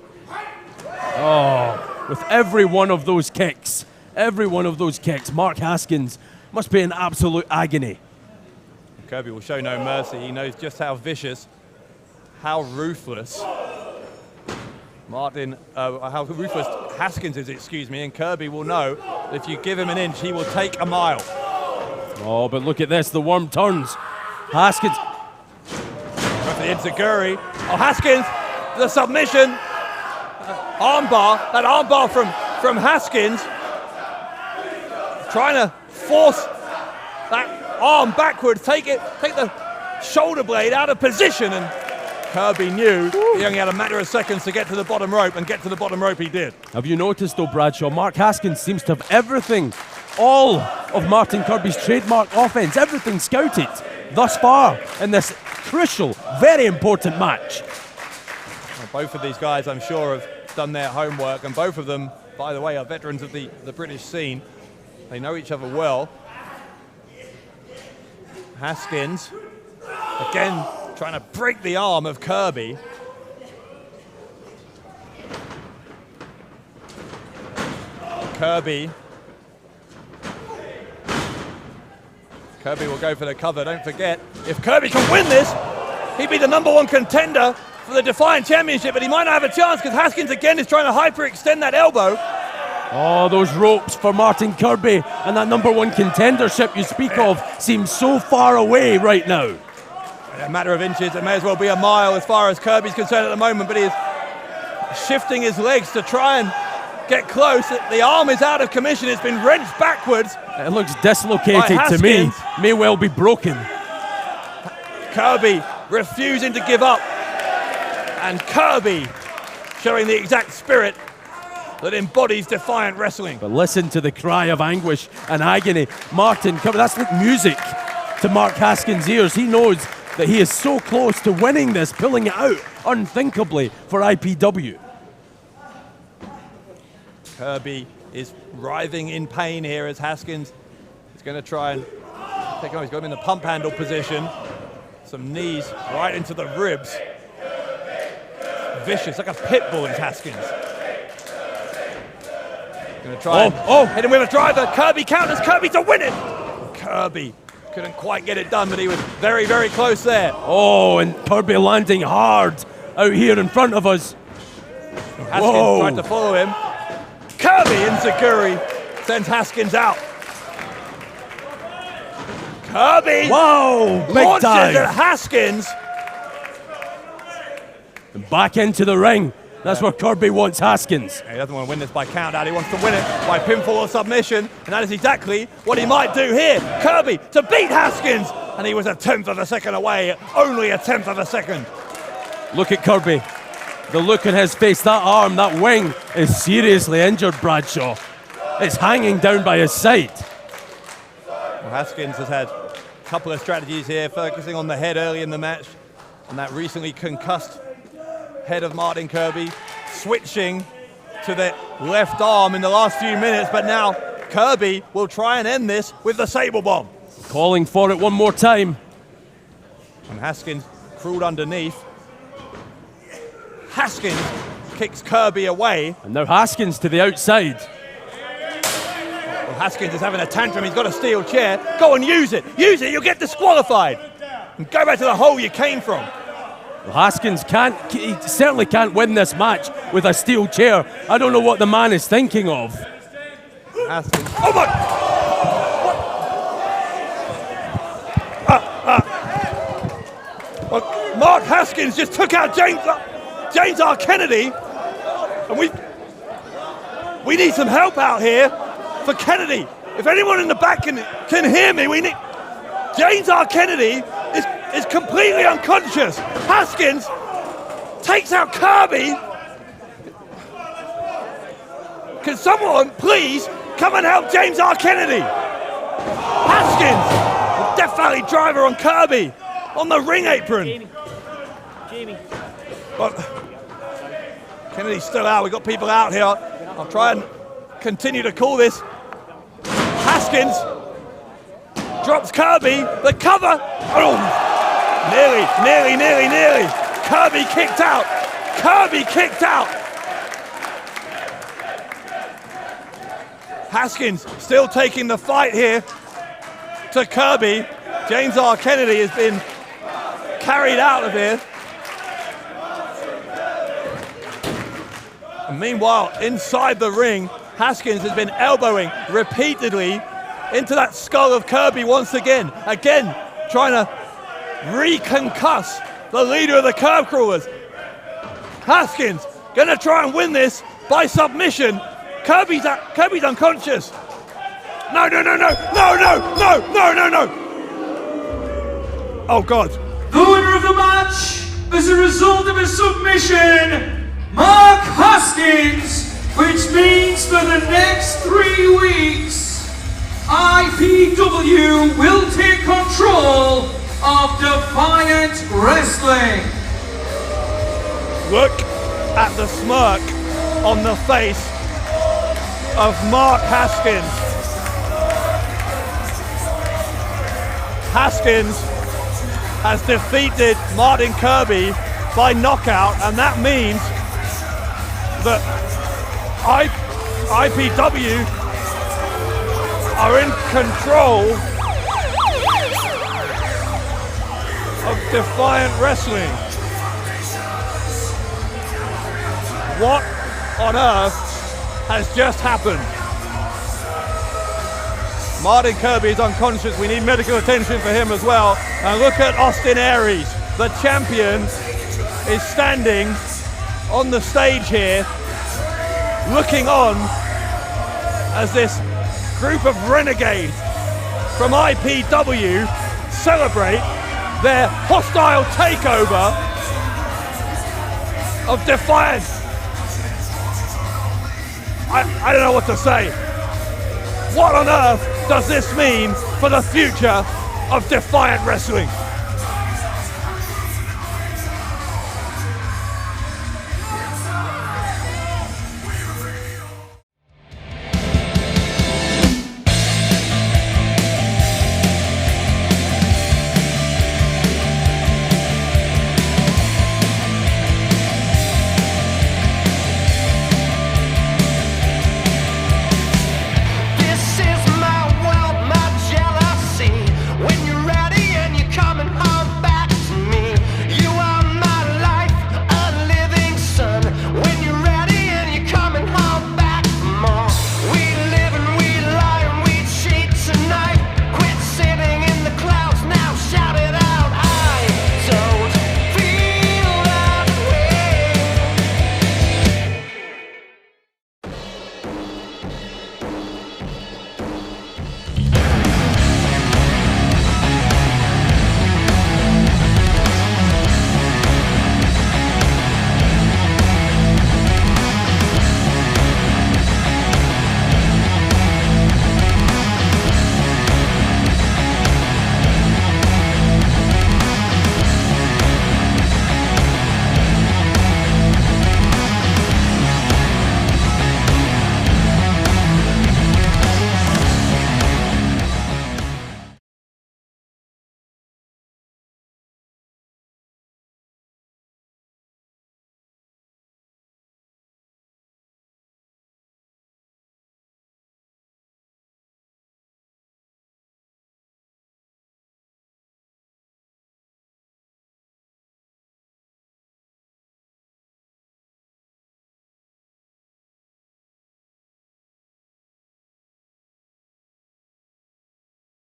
Speaker 4: Oh, with every one of those kicks, Mark Haskins must be in absolute agony.
Speaker 3: Kirby will show no mercy. He knows just how vicious, how ruthless how ruthless Haskins is, and Kirby will know that if you give him an inch, he will take a mile.
Speaker 4: Oh, but look at this, the worm turns. Haskins.
Speaker 3: With the enziguri. Oh, Haskins, the submission. Armbar, that armbar from Haskins. Trying to force that arm backwards, take the shoulder blade out of position, and Kirby knew he only had a matter of seconds to get to the bottom rope, and get to the bottom rope he did.
Speaker 4: Have you noticed though, Bradshaw, Mark Haskins seems to have everything, all of Martin Kirby's trademark offense, everything scouted thus far in this crucial, very important match.
Speaker 3: Well, both of these guys, I'm sure, have done their homework, and both of them, by the way, are veterans of the British scene. They know each other well. Haskins, again, trying to break the arm of Kirby. Kirby will go for the cover. Don't forget, if Kirby can win this, he'd be the #1 contender for the Defiant Championship, but he might not have a chance because Haskins again is trying to hyperextend that elbow.
Speaker 4: Oh, those ropes for Martin Kirby and that #1 contendership you speak of seem so far away right now.
Speaker 3: A matter of inches, it may as well be a mile as far as Kirby's concerned at the moment, but he is shifting his legs to try and get close. The arm is out of commission, it's been wrenched backwards.
Speaker 4: It looks dislocated to me, may well be broken.
Speaker 3: Kirby refusing to give up, and Kirby showing the exact spirit that embodies Defiant wrestling.
Speaker 4: But listen to the cry of anguish and agony. Martin Kirby, that's like music to Mark Haskins' ears. He knows that he is so close to winning this, pulling it out unthinkably for IPW.
Speaker 3: Kirby is writhing in pain here as Haskins is going to try and take him. He's got him in the pump handle position. Some knees right into the ribs. Vicious, like a pit bull is Haskins. Going to try and hit him with a driver. Kirby counters, Kirby to win it. Kirby couldn't quite get it done, but he was very, very close there.
Speaker 4: Oh, and Kirby landing hard out here in front of us.
Speaker 3: Haskins tried to follow him. Kirby enziguri sends Haskins out. Kirby
Speaker 4: big
Speaker 3: launches
Speaker 4: dive
Speaker 3: at Haskins.
Speaker 4: And back into the ring. That's where Kirby wants Haskins.
Speaker 3: He doesn't want to win this by count out. He wants to win it by pinfall or submission. And that is exactly what he might do here. Kirby to beat Haskins. And he was a 1/10 of a second away. Only a 1/10 of a second.
Speaker 4: Look at Kirby. The look on his face. That arm, that wing is seriously injured, Bradshaw. It's hanging down by his side.
Speaker 3: Well, Haskins has had a couple of strategies here, focusing on the head early in the match. And that recently concussed head of Martin Kirby, switching to the left arm in the last few minutes, but now Kirby will try and end this with the Sable Bomb.
Speaker 4: Calling for it one more time.
Speaker 3: And Haskins crawled underneath. Haskins kicks Kirby away.
Speaker 4: And now Haskins to the outside.
Speaker 3: Well, Haskins is having a tantrum, he's got a steel chair. Go and use it, you'll get disqualified. And go back to the hole you came from.
Speaker 4: Well, Haskins he certainly can't win this match with a steel chair. I don't know what the man is thinking of.
Speaker 3: Haskins. Oh my! Well, Mark Haskins just took out James R. Kennedy, and we need some help out here for Kennedy. If anyone in the back can hear me, we need... James R. Kennedy is completely unconscious. Haskins takes out Kirby. Can someone please come and help James R. Kennedy? Haskins, the Death Valley driver on Kirby, on the ring apron.
Speaker 10: Jamie.
Speaker 3: But Kennedy's still out. We've got people out here. I'll try and continue to call this. Haskins drops Kirby. The cover. Oh, nearly. Kirby kicked out. Haskins still taking the fight here to Kirby. James R. Kennedy has been carried out of here. And meanwhile, inside the ring, Haskins has been elbowing repeatedly into that skull of Kirby once again. Again, trying to reconcuss the leader of the Curb Crawlers. Haskins gonna try and win this by submission. Kirby's unconscious. No. Oh God.
Speaker 5: The winner of the match, as a result of a submission, Mark Haskins, which means for the next 3 weeks, IPW will take control of Defiant Wrestling.
Speaker 3: Look at the smirk on the face of Mark Haskins. Haskins has defeated Martin Kirby by knockout, and that means that IPW are in control of Defiant Wrestling. What on earth has just happened? Martin Kirby is unconscious. We need medical attention for him as well. And look at Austin Aries. The champion is standing on the stage here, looking on as this group of renegades from IPW celebrate their hostile takeover of Defiant. I don't know what to say. What on earth does this mean for the future of Defiant Wrestling?